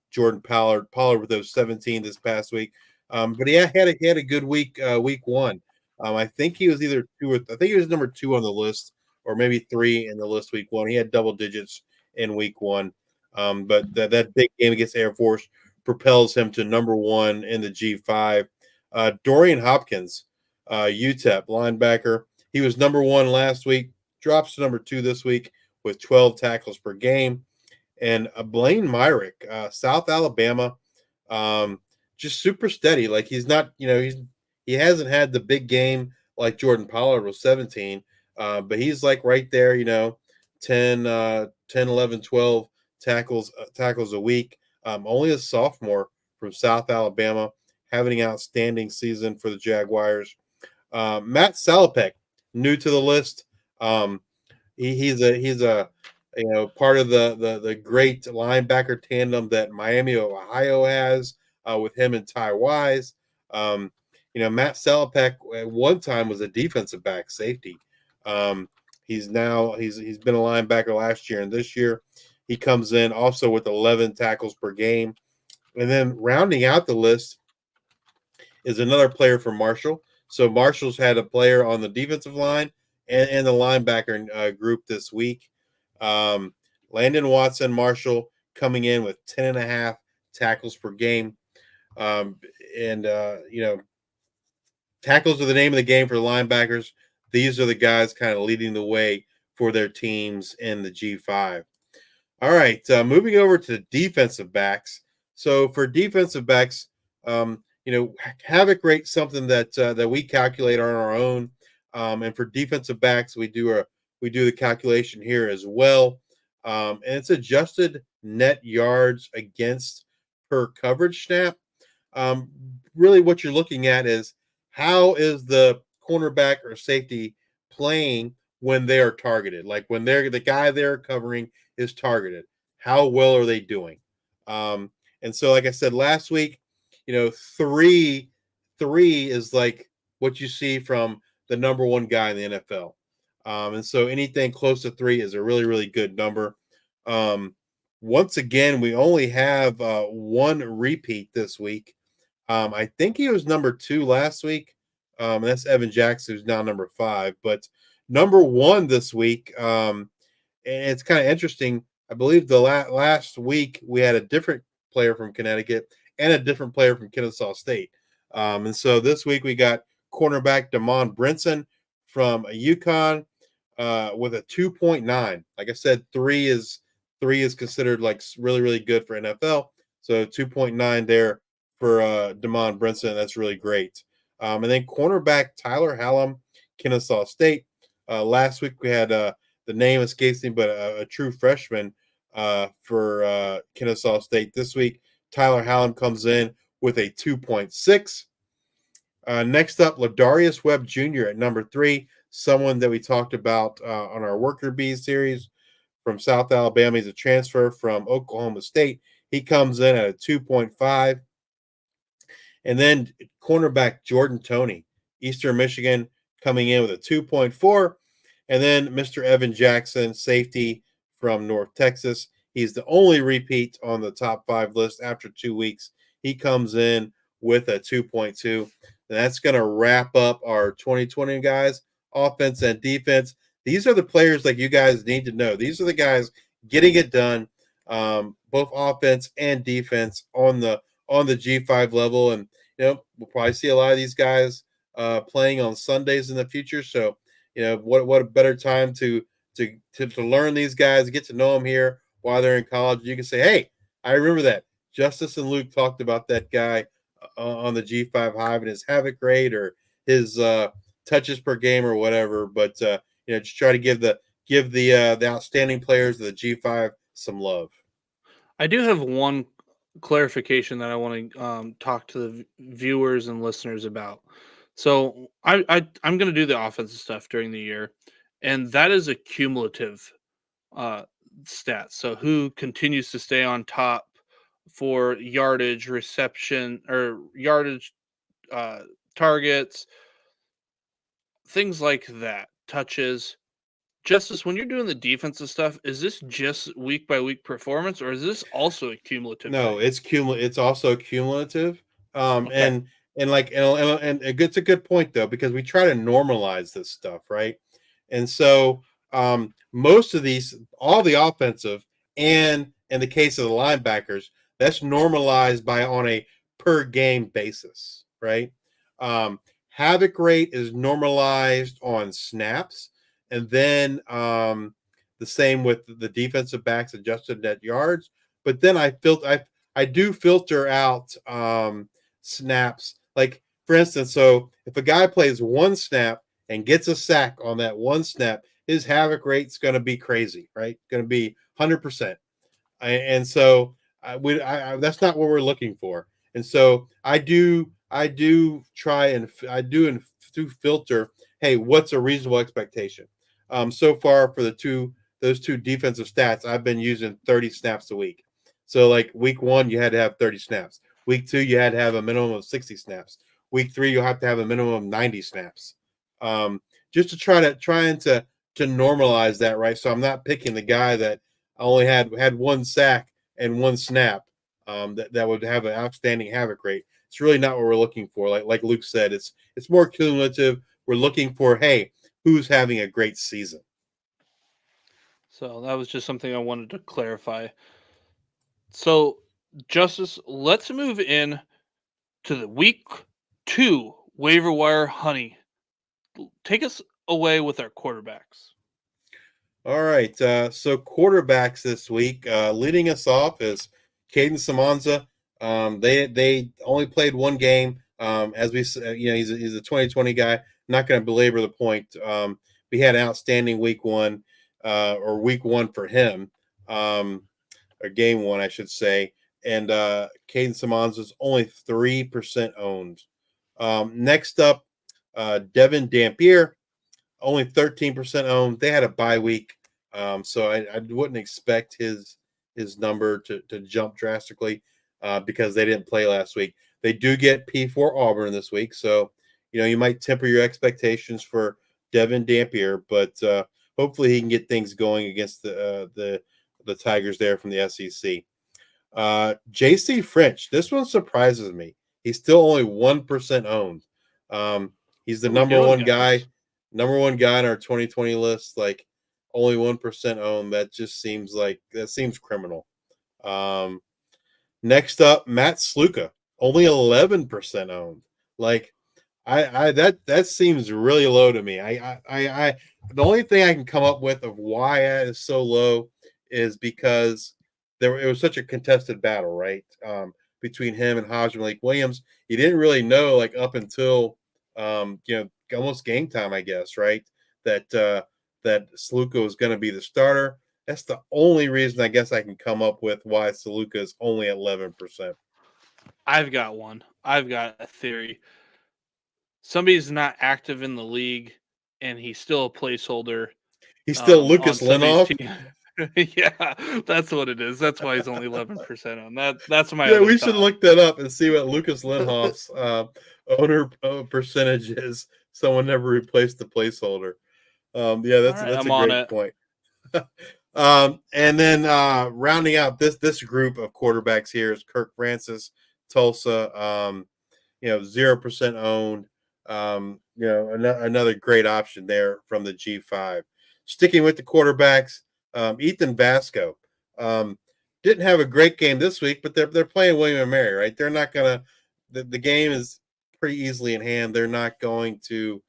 Jordan Pollard with those 17 this past week. But he had a good week, week 1. I think he was either 2 or I think he was number 2 on the list, or maybe 3 in the list week 1. He had double digits in week 1. But that big game against Air Force propels him to number 1 in the G5. Dorian Hopkins, UTEP linebacker. He was number 1 last week, drops to number 2 this week with 12 tackles per game. And Blaine Myrick, South Alabama, just super steady. Like he's not, he hasn't had the big game like Jordan Pollard was 17, but he's like right there, 10, 11, 12 tackles a week. Only a sophomore from South Alabama, having an outstanding season for the Jaguars. Matt Salopek, new to the list. He's a part of the great linebacker tandem that Miami of Ohio has with him and Ty Wise. Matt Salopek at one time was a defensive back safety. He's been a linebacker last year and this year. He comes in also with 11 tackles per game. And then rounding out the list is another player from Marshall. So Marshall's had a player on the defensive line and the linebacker group this week. Landon Watson, Marshall, coming in with 10.5 tackles per game. Tackles are the name of the game for the linebackers. These are the guys kind of leading the way for their teams in the G5. All right, moving over to defensive backs. So for defensive backs, havoc rate something that we calculate on our own, and for defensive backs, we do the calculation here as well, and it's adjusted net yards against per coverage snap. Really, what you're looking at is how is the cornerback or safety playing when they are targeted, like when the guy they're covering is targeted. How well are they doing? And so, like I said last week, three is like what you see from the number one guy in the NFL. And so anything close to 3 is a really, really good number. Once again, we only have one repeat this week. I think he was number 2 last week. That's Evan Jackson, who's now number 5. But number 1 this week, and it's kind of interesting. I believe the last week we had a different player from Connecticut and a different player from Kennesaw State. And so this week we got cornerback Damon Brinson from UConn with a 2.9. Like I said, 3 is considered like really, really good for NFL. So 2.9 there for Damon Brinson. That's really great. And then cornerback Tyler Hallam, Kennesaw State. Last week we had the name escapes me, but a true freshman for Kennesaw State. This week, Tyler Hallam comes in with a 2.6. Next up, Ladarius Webb Jr. at number 3, someone that we talked about on our Worker Bees series from South Alabama. He's a transfer from Oklahoma State. He comes in at a 2.5. And then cornerback Jordan Toney, Eastern Michigan, coming in with a 2.4. And then Mr. Evan Jackson, safety from North Texas. He's the only repeat on the top 5 list after 2 weeks. He comes in with a 2.2. And that's going to wrap up our 2020 guys, offense and defense. These are the players like you guys need to know. These are the guys getting it done, both offense and defense on the G5 level. And we'll probably see a lot of these guys playing on Sundays in the future. So what a better time to learn these guys, get to know them here while they're in college. You can say, hey, I remember that. Justice and Luke talked about that guy on the G5 Hive and his havoc rate or his touches per game or whatever. But just try to give the outstanding players of the G5 some love. I do have one clarification that I want to talk to the viewers and listeners about. So I'm going to do the offensive stuff during the year, and that is a cumulative stat. So who continues to stay on top for yardage, reception, or yardage, targets, things like that, touches. Justice, when you're doing the defensive stuff, is this just week by week performance, or is this also a cumulative? No, thing? it's also cumulative. Okay. And it's a good point though, because we try to normalize this stuff, right? And so most of all the offensive and in the case of the linebackers, that's normalized on a per game basis, right? Havoc rate is normalized on snaps, and then the same with the defensive backs adjusted net yards. But then I do filter out snaps. Like for instance, so if a guy plays one snap and gets a sack on that one snap, his havoc rate's going to be crazy, right? Going to be 100%. And so that's not what we're looking for. And so I do try and filter. Hey, what's a reasonable expectation? So far for those two defensive stats, I've been using 30 snaps a week. So like week 1, you had to have 30 snaps. Week 2, you had to have a minimum of 60 snaps. Week 3, you'll have to have a minimum of 90 snaps. Just to trying to normalize that, right? So I'm not picking the guy that only had one sack and one snap. That would have an outstanding havoc rate. It's really not what we're looking for. Like Luke said, it's more cumulative. We're looking for, hey, who's having a great season. So that was just something I wanted to clarify. So, Justice, let's move in to the week 2 waiver wire honey. Take us away with our quarterbacks. All right. So quarterbacks this week, leading us off is Caden Samanza. They only played one game. As we said, he's a 2020 guy. Not going to belabor the point. We had an outstanding week 1, or week 1 for him, or game 1, I should say. And Caden Samanza is only 3% owned. Next up, Devin Dampier, only 13% owned. They had a bye week, so I wouldn't expect his number to jump drastically because they didn't play last week. They do get P4 Auburn this week, so you might temper your expectations for Devin Dampier, but hopefully he can get things going against the Tigers there from the SEC. JC French, this one surprises me. He's still only 1% owned. He's the number one guy on our 2020 list. Like, only 1% owned. That just seems criminal. Next up, Matt Sluka, only 11% owned. Like, that seems really low to me. The only thing I can come up with of why it is so low is because it was such a contested battle, right? Between him and Hodge Malik Williams. You didn't really know, like, up until almost game time, I guess, right? That Sluka was going to be the starter. That's the only reason I guess I can come up with why Sluka is only 11%. I've got one. I've got a theory. Somebody's not active in the league, and he's still a placeholder. He's still Lucas Linoff. Yeah, that's what it is. That's why he's only 11% on. That's my. Yeah, we should look that up and see what Lucas Linhoff's owner percentage is. Someone never replaced the placeholder. Yeah, that's a great point. And then rounding out this group of quarterbacks here is Kirk Francis, Tulsa. 0% owned. Another great option there from the G5. Sticking with the quarterbacks, Ethan Vasco didn't have a great game this week, but they're playing William & Mary, right? They're not gonna. The game is pretty easily in hand. They're not going to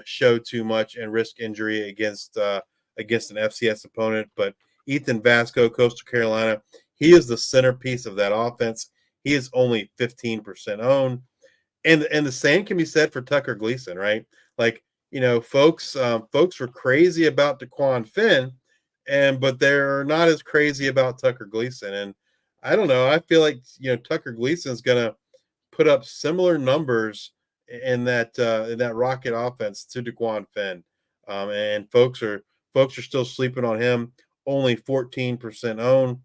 show too much and risk injury against an FCS opponent. But Ethan Vasco, Coastal Carolina, he is the centerpiece of that offense. He is only 15% owned. And the same can be said for Tucker Gleason, right? Like, folks were crazy about DeQuan Finn, but they're not as crazy about Tucker Gleason. And I don't know. I feel like Tucker Gleason's gonna put up similar numbers in that Rocket offense to DeQuan Finn. And folks are still sleeping on him. Only 14% owned.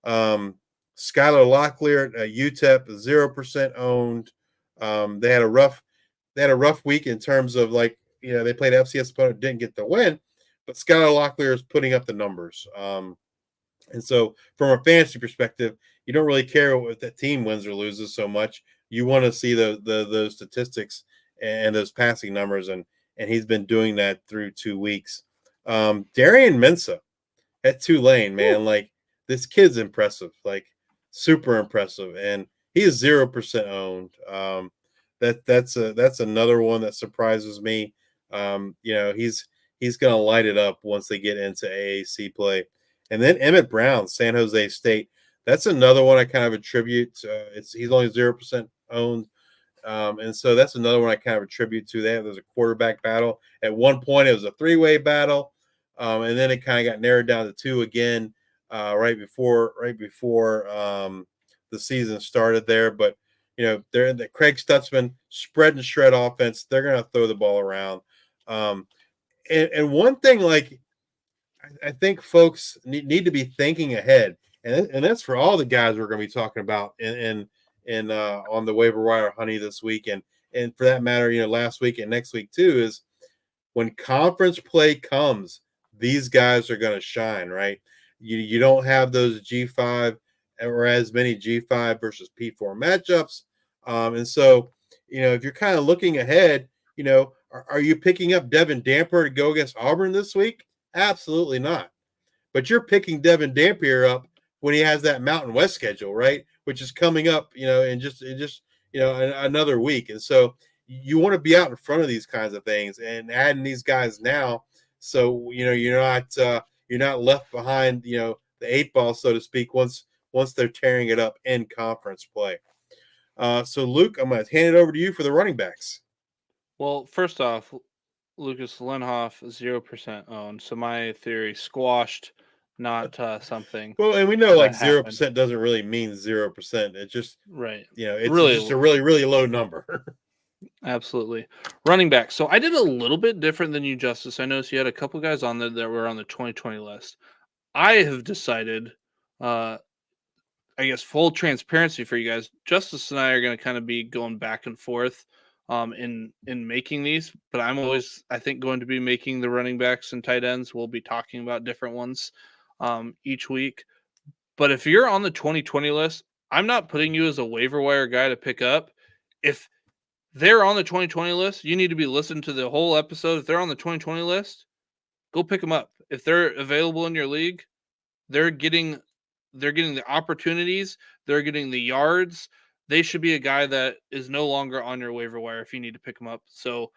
Skylar Locklear at UTEP, 0% owned. They had a rough week in terms of, like, they played FCS opponent, didn't get the win, but Skylar Locklear is putting up the numbers. And so from a fantasy perspective, you don't really care if that team wins or loses so much. You want to see those statistics and those passing numbers, and he's been doing that through 2 weeks. Darian Mensah at Tulane, man, like, this kid's impressive, like, super impressive, and he is 0% owned. That's another one that surprises me. He's going to light it up once they get into AAC play. And then Emmett Brown, San Jose State. That's another one I kind of attribute. He's only 0% owned. And so that's another one I kind of attribute to that. There's a quarterback battle. At one point, it was a 3-way battle. And then it kind of got narrowed down to 2 again right before the season started there. But, they're in the Craig Stutzman spread and shred offense. They're going to throw the ball around. And one thing, like, I think folks need to be thinking ahead. And that's for all the guys we're going to be talking about in on the waiver wire honey this week. And for that matter, last week and next week too, is when conference play comes, these guys are going to shine, right? You don't have those G5 or as many G5 versus P4 matchups. And so, if you're kind of looking ahead, are you picking up Devin Dampier to go against Auburn this week? Absolutely not. But you're picking Devin Dampier up when he has that Mountain West schedule, right? Which is coming up, in just another week. And so you want to be out in front of these kinds of things and adding these guys now, so you're not left behind, the 8 ball, so to speak, once they're tearing it up in conference play. So Luke, I'm going to hand it over to you for the running backs. Well, first off, Lucas Lenhoff 0% owned, so my theory squashed, not something. Well, and we know like that 0% doesn't really mean 0%. It just Right. it's Really just a really, really low number. Absolutely. Running back. So I did a little bit different than you, Justice. I noticed you had a couple guys on there that were on the 2020 list. I have decided, I guess, full transparency for you guys. Justice and I are going to kind of be going back and forth in making these, but I'm always, I think, going to be making the running backs and tight ends. We'll be talking about different ones each week. But if you're on the 2020 list, I'm not putting you as a waiver wire guy to pick up. If they're on the 2020 list, you need to be listening to the whole episode. If they're on the 2020 list, go pick them up. If they're available in your league, they're getting the opportunities, they're getting the yards. They should be a guy that is no longer on your waiver wire if you need to pick them up. So,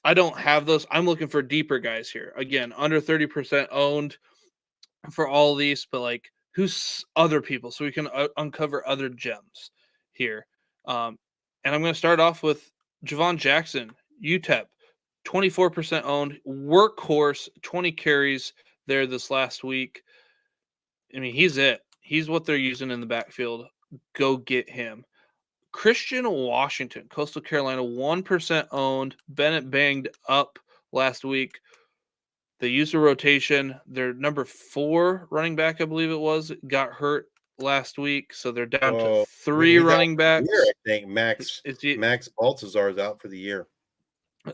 I don't have those. I'm looking for deeper guys here. Again, under 30% owned for all of these, but like who's other people so we can uncover other gems here. And I'm going to start off with Javon Jackson, UTEP, 24% owned, workhorse, 20 carries there this last week. I mean, he's it. He's what they're using in the backfield. Go get him. Christian Washington, Coastal Carolina, 1% owned. Bennett banged up last week. They used a rotation. Their number 4 running back, I believe it was, got hurt last week. So they're down to 3 running backs. I think Max Baltazar is out for the year.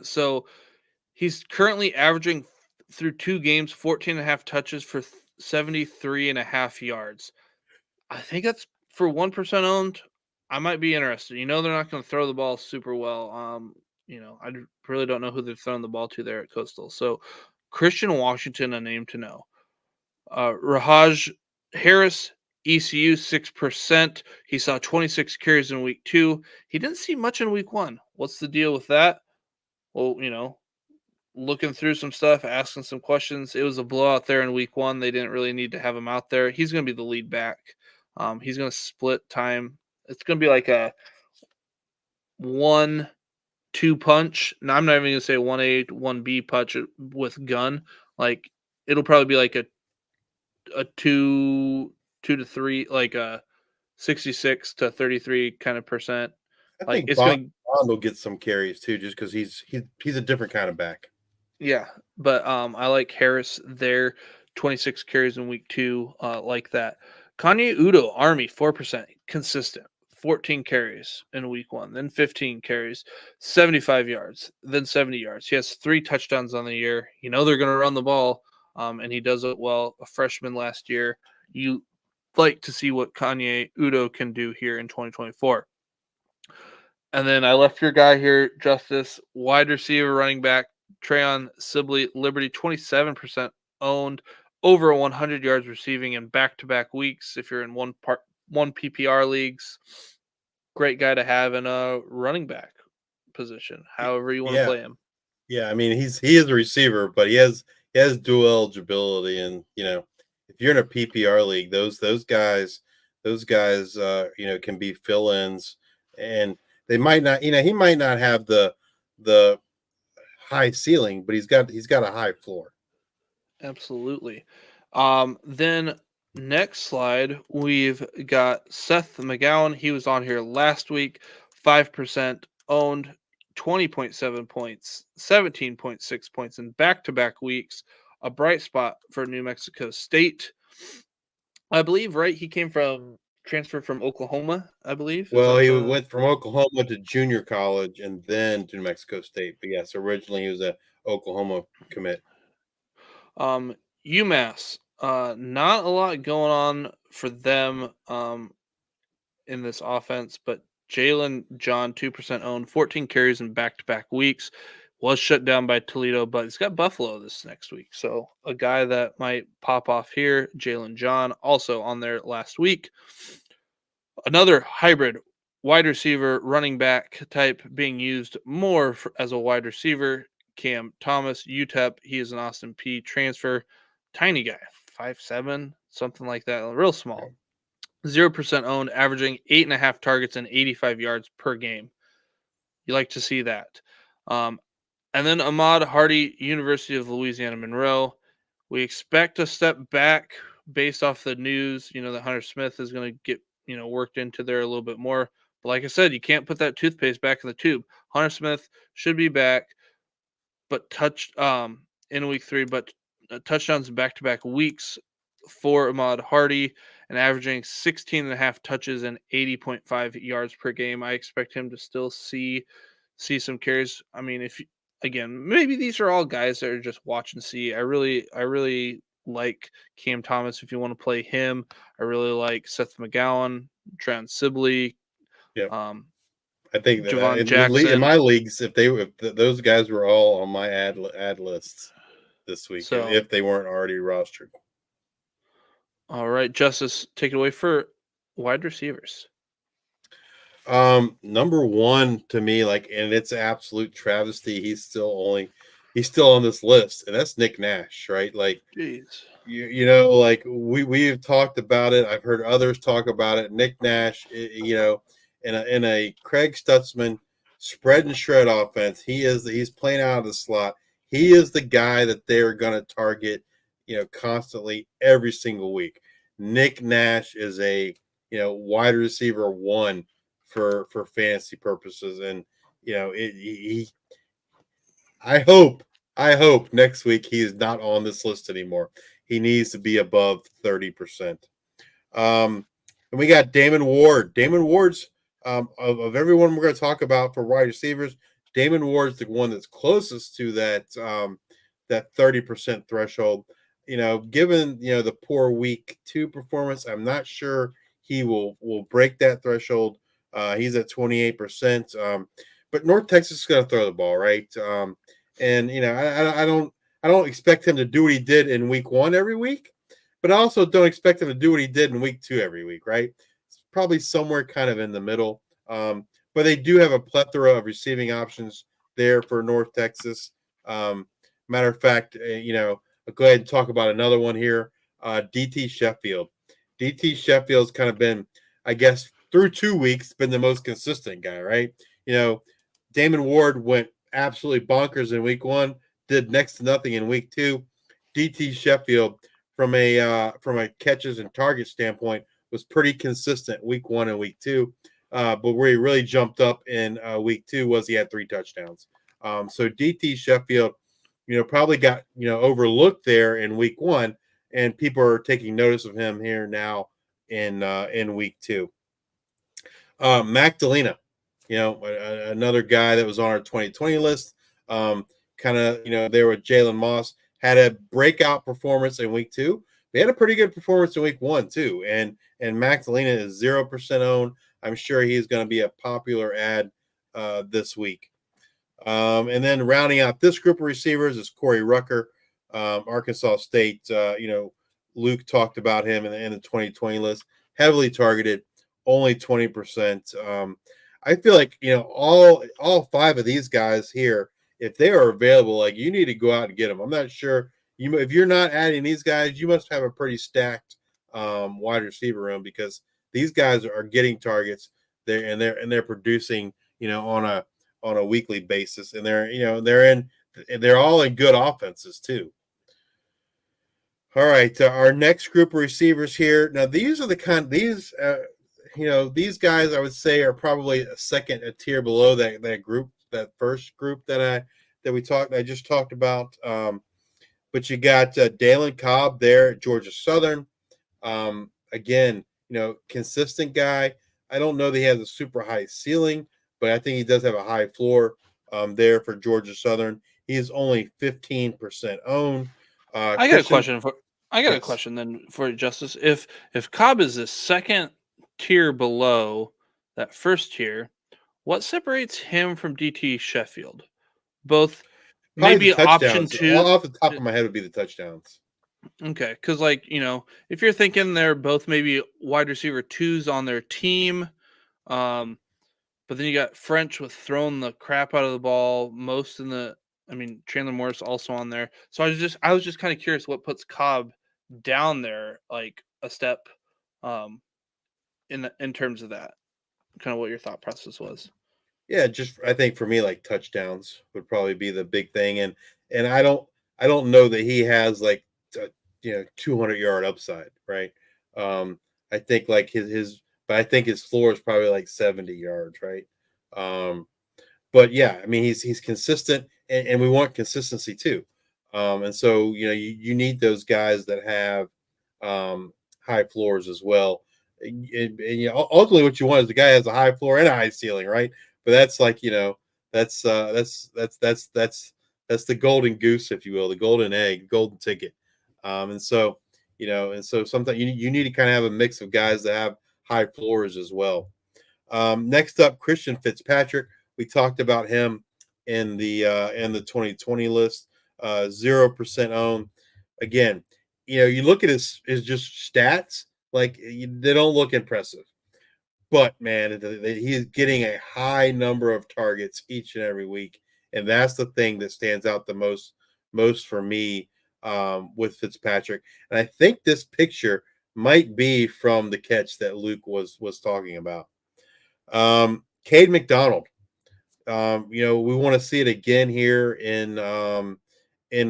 So he's currently averaging through 2 games, 14.5 touches for 73.5 yards. I think that's for 1% owned. I might be interested. They're not going to throw the ball super well. I really don't know who they're throwing the ball to there at Coastal. So Christian Washington, a name to know. Rahaj Harris, ECU, 6%. He saw 26 carries in week 2. He didn't see much in week 1. What's the deal with that? Well, looking through some stuff, asking some questions. It was a blowout there in week 1. They didn't really need to have him out there. He's going to be the lead back. He's going to split time. It's going to be like a 1-2 punch. Now, I'm not even going to say 1A, 1B punch with gun. Like, it'll probably be like a 2 to 3, like a 66 to 33 kind of percent. I think Bond will get some carries too, just because he's a different kind of back. Yeah, but I like Harris there, 26 carries in week 2, like that. Kanye Udo, Army, 4%, consistent, 14 carries in week 1, then 15 carries, 75 yards, then 70 yards. He has 3 touchdowns on the year. They're going to run the ball, and he does it well. A freshman last year. You like to see what Kanye Udo can do here in 2024. And then I left your guy here, Justice, wide receiver, running back, Trayon Sibley, Liberty, 27% owned, over 100 yards receiving in back-to-back weeks. If you're in one PPR leagues, great guy to have in a running back position, however you want to play him. Yeah, I mean he is a receiver, but he has dual eligibility, and if you're in a PPR league, those guys can be fill-ins, and they might not, he might not have the high ceiling, but he's got a high floor. Absolutely. Then next slide, we've got Seth McGowan. He was on here last week, 5% owned, 20.7 points, 17.6 points in back-to-back weeks. A bright spot for New Mexico State. I believe, right? He transferred from Oklahoma, I believe. Well, he went from Oklahoma to junior college and then to New Mexico State. But yes, originally he was a Oklahoma commit. UMass, Not a lot going on for them in this offense, but Jalen John, 2% owned, 14 carries in back-to-back weeks, was shut down by Toledo, but he's got Buffalo this next week. So a guy that might pop off here, Jalen John, also on there last week. Another hybrid wide receiver, running back type being used more as a wide receiver, Cam Thomas, UTEP. He is an Austin P transfer. Tiny guy, 5'7", something like that, real small. 0% owned, averaging 8.5 targets and 85 yards per game. You like to see that. And then Ahmad Hardy, University of Louisiana Monroe. We expect a step back based off the news, that Hunter Smith is going to get, worked into there a little bit more. But like I said, you can't put that toothpaste back in the tube. Hunter Smith should be back, but in week 3, but touchdowns in back-to-back weeks for Ahmad Hardy and averaging 16.5 touches and 80.5 yards per game. I expect him to still see some carries. I mean, again, maybe these are all guys that are just watch and see. I really like Cam Thomas if you want to play him. I really like Seth McGowan, Trent Sibley. Yeah. I think that Javon in Jackson. my leagues, if those guys were all on my ad lists this week, So, if they weren't already rostered. All right, Justice, take it away for wide receivers. Number one to me, and it's absolute travesty. He's still on this list, and that's Nick Nash, right? Jeez. We've talked about it. I've heard others talk about it. Nick Nash, in a Craig Stutzman spread and shred offense, he's playing out of the slot. He is the guy that they're going to target, constantly every single week. Nick Nash is a wide receiver 1 for fantasy purposes, and I hope next week he is not on this list anymore. He needs to be above 30%. And we got Damon Ward. Damon Ward's of everyone we're going to talk about for wide receivers, Damon Ward's the one that's closest to that 30% threshold. Given the poor week 2 performance, I'm not sure he will break that threshold. He's at 28%. But North Texas is going to throw the ball, right? And I don't expect him to do what he did in week 1 every week, but I also don't expect him to do what he did in week 2 every week, right? It's probably somewhere kind of in the middle. But they do have a plethora of receiving options there for North Texas. Matter of fact, I'll go ahead and talk about another one here. DT Sheffield. DT Sheffield's kind of been, I guess, through 2 weeks, been the most consistent guy, right? Damon Ward went absolutely bonkers in week 1, did next to nothing in week 2. DT Sheffield, from a catches and target standpoint, was pretty consistent week 1 and week 2. But where he really jumped up in week 2 was he had 3 touchdowns. So DT Sheffield, probably got overlooked there in week 1, and people are taking notice of him here now in week 2. Mac Delina, another guy that was on our 2020 list, kind of there with Jalen Moss, had a breakout performance in week 2. They had a pretty good performance in week 1 too, and Mac Delina is 0% owned. I'm sure he's going to be a popular ad this week. And then rounding out this group of receivers is Corey Rucker, Arkansas State. Luke talked about him in the 2020 list, heavily targeted, only 20%. I feel like all 5 of these guys here, if they are available, you need to go out and get them. I'm not sure if you're not adding these guys, you must have a pretty stacked wide receiver room, because these guys are getting targets there, and they're producing on a weekly basis, and they're all in good offenses too. All right, our next group of receivers here. Now these are these guys I would say are probably a tier below that group, that first group that I just talked about. But you got Dalen Cobb there at Georgia Southern. Again, consistent guy. I don't know that he has a super high ceiling, but I think he does have a high floor there for Georgia Southern. He is only 15% owned. I got a question I got a Yes. question then for you, Justice. If Cobb is the second tier below that first tier, what separates him from DT Sheffield? Both Probably the maybe option touchdowns. two. Off the top of my head would be the touchdowns. Okay, because like if you're thinking they're both maybe wide receiver twos on their team, um, but then you got French with throwing the crap out of the ball most in the. I mean, Chandler Morris also on there. So I was just kind of curious what puts Cobb down there like a step, in terms of that. Kind of what your thought process was. Yeah, just I think for me, like touchdowns would probably be the big thing, and I don't know that he has like 200-yard upside, right? Um, I think like but I think his floor is probably like 70 yards, right? Um, but yeah, I mean he's consistent, and we want consistency too. And so you need those guys that have high floors as well. Ultimately, what you want is the guy has a high floor and a high ceiling, right? But that's like that's the golden goose, if you will, the golden egg, golden ticket. And so sometimes you need to kind of have a mix of guys that have high floors as well. Next up, Christian Fitzpatrick. We talked about him in the 2020 list. 0% owned. Again, you look at his just stats, like they don't look impressive. But man, he is getting a high number of targets each and every week, and that's the thing that stands out the most for me with Fitzpatrick. And I think this picture might be from the catch that Luke was talking about. Cade McDonald. We want to see it again here in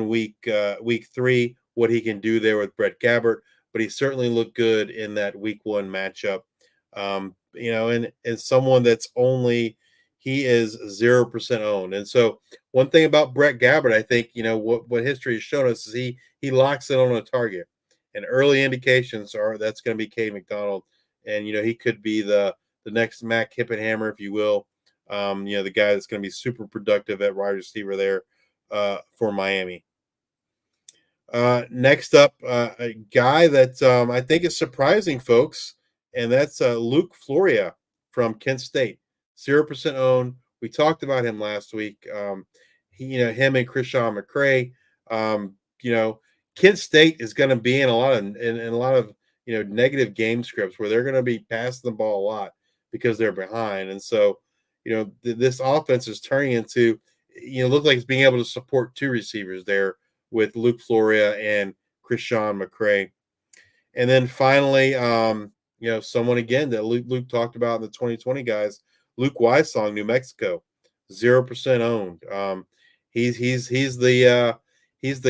week 3, what he can do there with Brett Gabbert, but he certainly looked good in that week 1 matchup. And someone that's he is 0% owned. And so one thing about Brett Gabbert, I think, what history has shown us is he locks in on a target. And early indications are that's going to be Cade McDonald. And he could be the next Mac Hippenhammer, if you will. The guy that's going to be super productive at wide receiver there for Miami. Next up, a guy that I think is surprising, folks, and that's Luke Floria from Kent State, 0% owned. We talked about him last week. Him and Krishan McCray. Kent State is going to be in a lot of negative game scripts where they're going to be passing the ball a lot because they're behind, and so this offense is turning into look like it's being able to support 2 receivers there with Luke Floria and Krishan McCray. And then finally, someone again that Luke talked about in the 2020 guys, Luke Wysong, New Mexico, 0% owned. He's the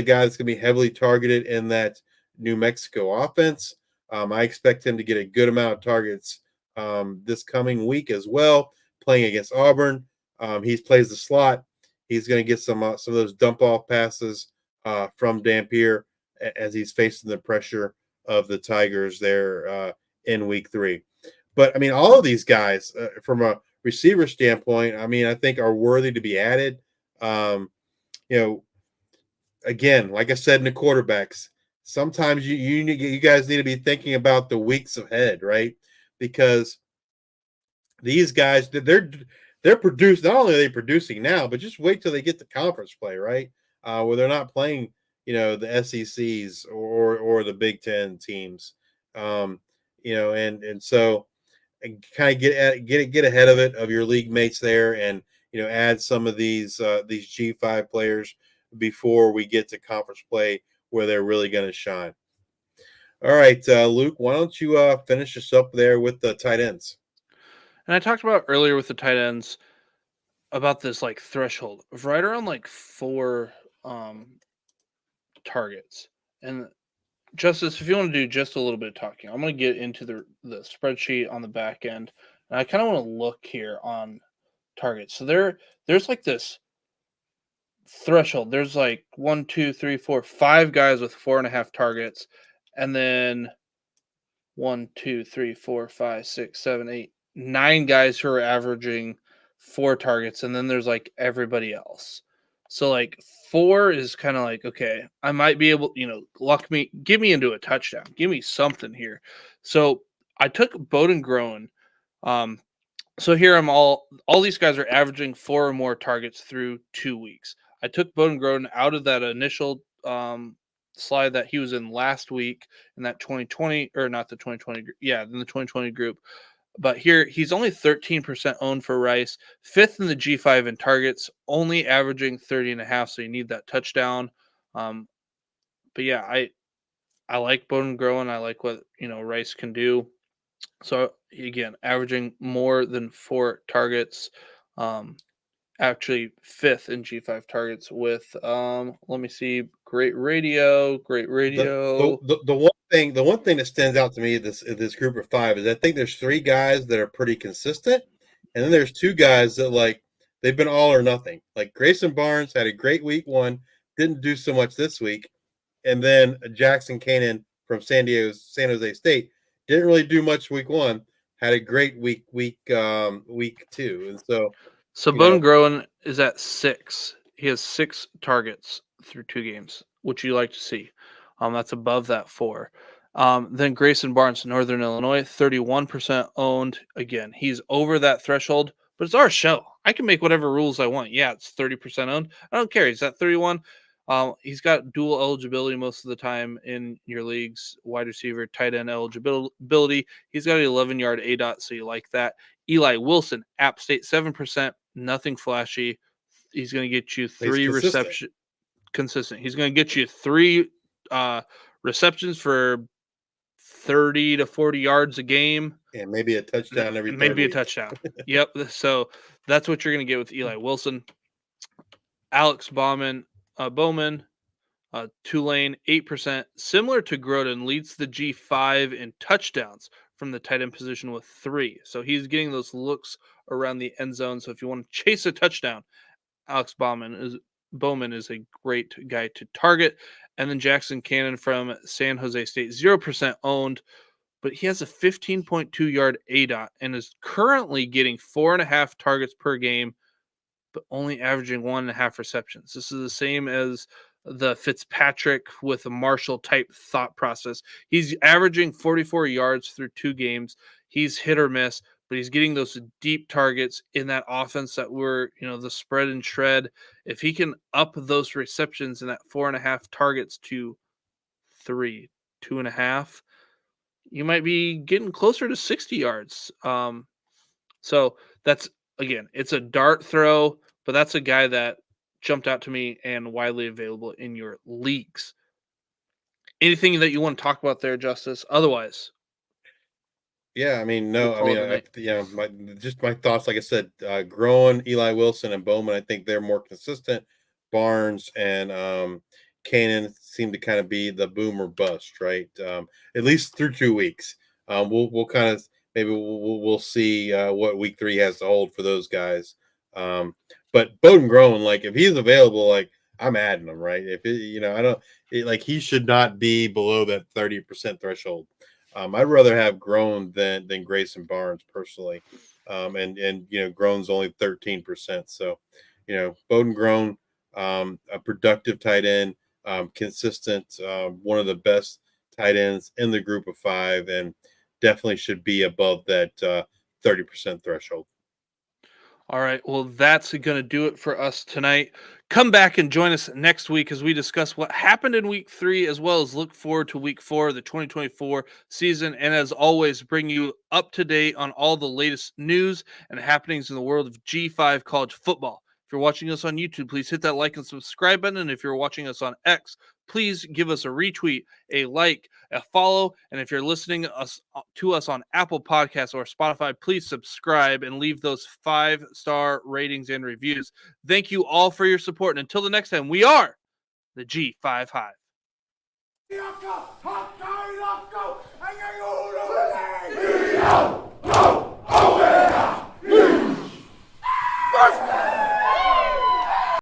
guy that's going to be heavily targeted in that New Mexico offense. I expect him to get a good amount of targets this coming week as well, playing against Auburn. He plays the slot. He's going to get some of those dump off passes from Dampier as he's facing the pressure of the Tigers there in week 3. But I mean, all of these guys from a receiver standpoint, I mean, I think are worthy to be added. Again, like I said in the quarterbacks, sometimes you guys need to be thinking about the weeks ahead, right? Because these guys, they're produced. Not only are they producing now, but just wait till they get to conference play, right? Where they're not playing, the SECs or the Big Ten teams, and so kind of get ahead of it, of your league mates there, and add some of these G5 players before we get to conference play where they're really going to shine. All right, Luke, why don't you finish us up there with the tight ends? And I talked about earlier with the tight ends about this like threshold of right around like 4 targets. And Justice, if you want to do just a little bit of talking, I'm going to get into the spreadsheet on the back end, and I kind of want to look here on targets. So there's like this threshold. There's like 1, 2, 3, 4, 5 guys with 4.5 targets, and then 1, 2, 3, 4, 5, 6, 7, 8, 9 guys who are averaging 4 targets, and then there's like everybody else. So like 4 is kind of like, okay, I might be able, give me into a touchdown, give me something here. So I took Bowden Groen. So here all these guys are averaging 4 or more targets through 2 weeks. I took Bowden Groen out of that initial slide that he was in last week in that 2020, or not the 2020, in the 2020 group. But here he's only 13% owned for Rice, 5th in the G5 in targets, only averaging 30.5. So you need that touchdown. But yeah, I like Bowden Groen. I like what Rice can do. So again, averaging more than 4 targets, actually 5th in G5 targets with let me see, great radio. The one thing that stands out to me this group of 5 is I think there's 3 guys that are pretty consistent, and then there's 2 guys that like they've been all or nothing. Like Grayson Barnes had a great week 1, didn't do so much this week, and then Jackson Cannon from San Jose State didn't really do much week 1, had a great week 2, and so Bowden Groen is at 6. He has 6 targets through 2 games, which you like to see. That's above that 4. Then Grayson Barnes, Northern Illinois, 31% owned. Again, he's over that threshold, but it's our show. I can make whatever rules I want. Yeah, it's 30% owned. I don't care. He's at 31. He's got dual eligibility most of the time in your leagues, wide receiver, tight end eligibility. He's got an 11-yard ADOT, so you like that. Eli Wilson, App State, 7%, nothing flashy. He's going to get you 3 receptions. Consistent. He's going to get you 3 receptions for 30 to 40 yards a game. And maybe a touchdown every Maybe a touchdown. Yep. So that's what you're going to get with Eli Wilson. Alex Bowman, Tulane, 8%. Similar to Groden, leads the G5 in touchdowns from the tight end position with 3. So he's getting those looks around the end zone. So if you want to chase a touchdown, Alex Bowman is a great guy to target. And then Jackson Cannon from San Jose State, 0% owned, but he has a 15.2 yard ADOT and is currently getting 4.5 targets per game, but only averaging 1.5 receptions. This is the same as the Fitzpatrick with a Marshall type thought process. He's averaging 44 yards through 2 games. He's hit or miss, but he's getting those deep targets in that offense that were, the spread and shred. If he can up those receptions in that 4.5 targets to 3, 2.5, you might be getting closer to 60 yards. So that's, again, it's a dart throw, but that's a guy that jumped out to me and widely available in your leagues. Anything that you want to talk about there, Justice? Otherwise, yeah, I mean, no, I mean, my thoughts, like I said, Groen, Eli Wilson, and Bowman, I think they're more consistent. Barnes and Cannon seem to kind of be the boom or bust, right? At least through 2 weeks. We'll kind of maybe we'll see what week 3 has to hold for those guys. But Bowden Groen, like if he's available, like I'm adding him, right? If he should not be below that 30% threshold. I'd rather have Groen than Grayson Barnes personally, and Groen's only 13%. So, Bowden Groen, a productive tight end, consistent, one of the best tight ends in the group of 5, and definitely should be above that 30% threshold. All right. Well, that's going to do it for us tonight. Come back and join us next week as we discuss what happened in week 3, as well as look forward to week 4 of the 2024 season. And as always, bring you up to date on all the latest news and happenings in the world of G5 college football. If you're watching us on YouTube, please hit that like and subscribe button. And if you're watching us on X, please give us a retweet, a like, a follow. And if you're listening to us on Apple Podcasts or Spotify, please subscribe and leave those 5-star ratings and reviews. Thank you all for your support. And until the next time, we are the G5 Hive.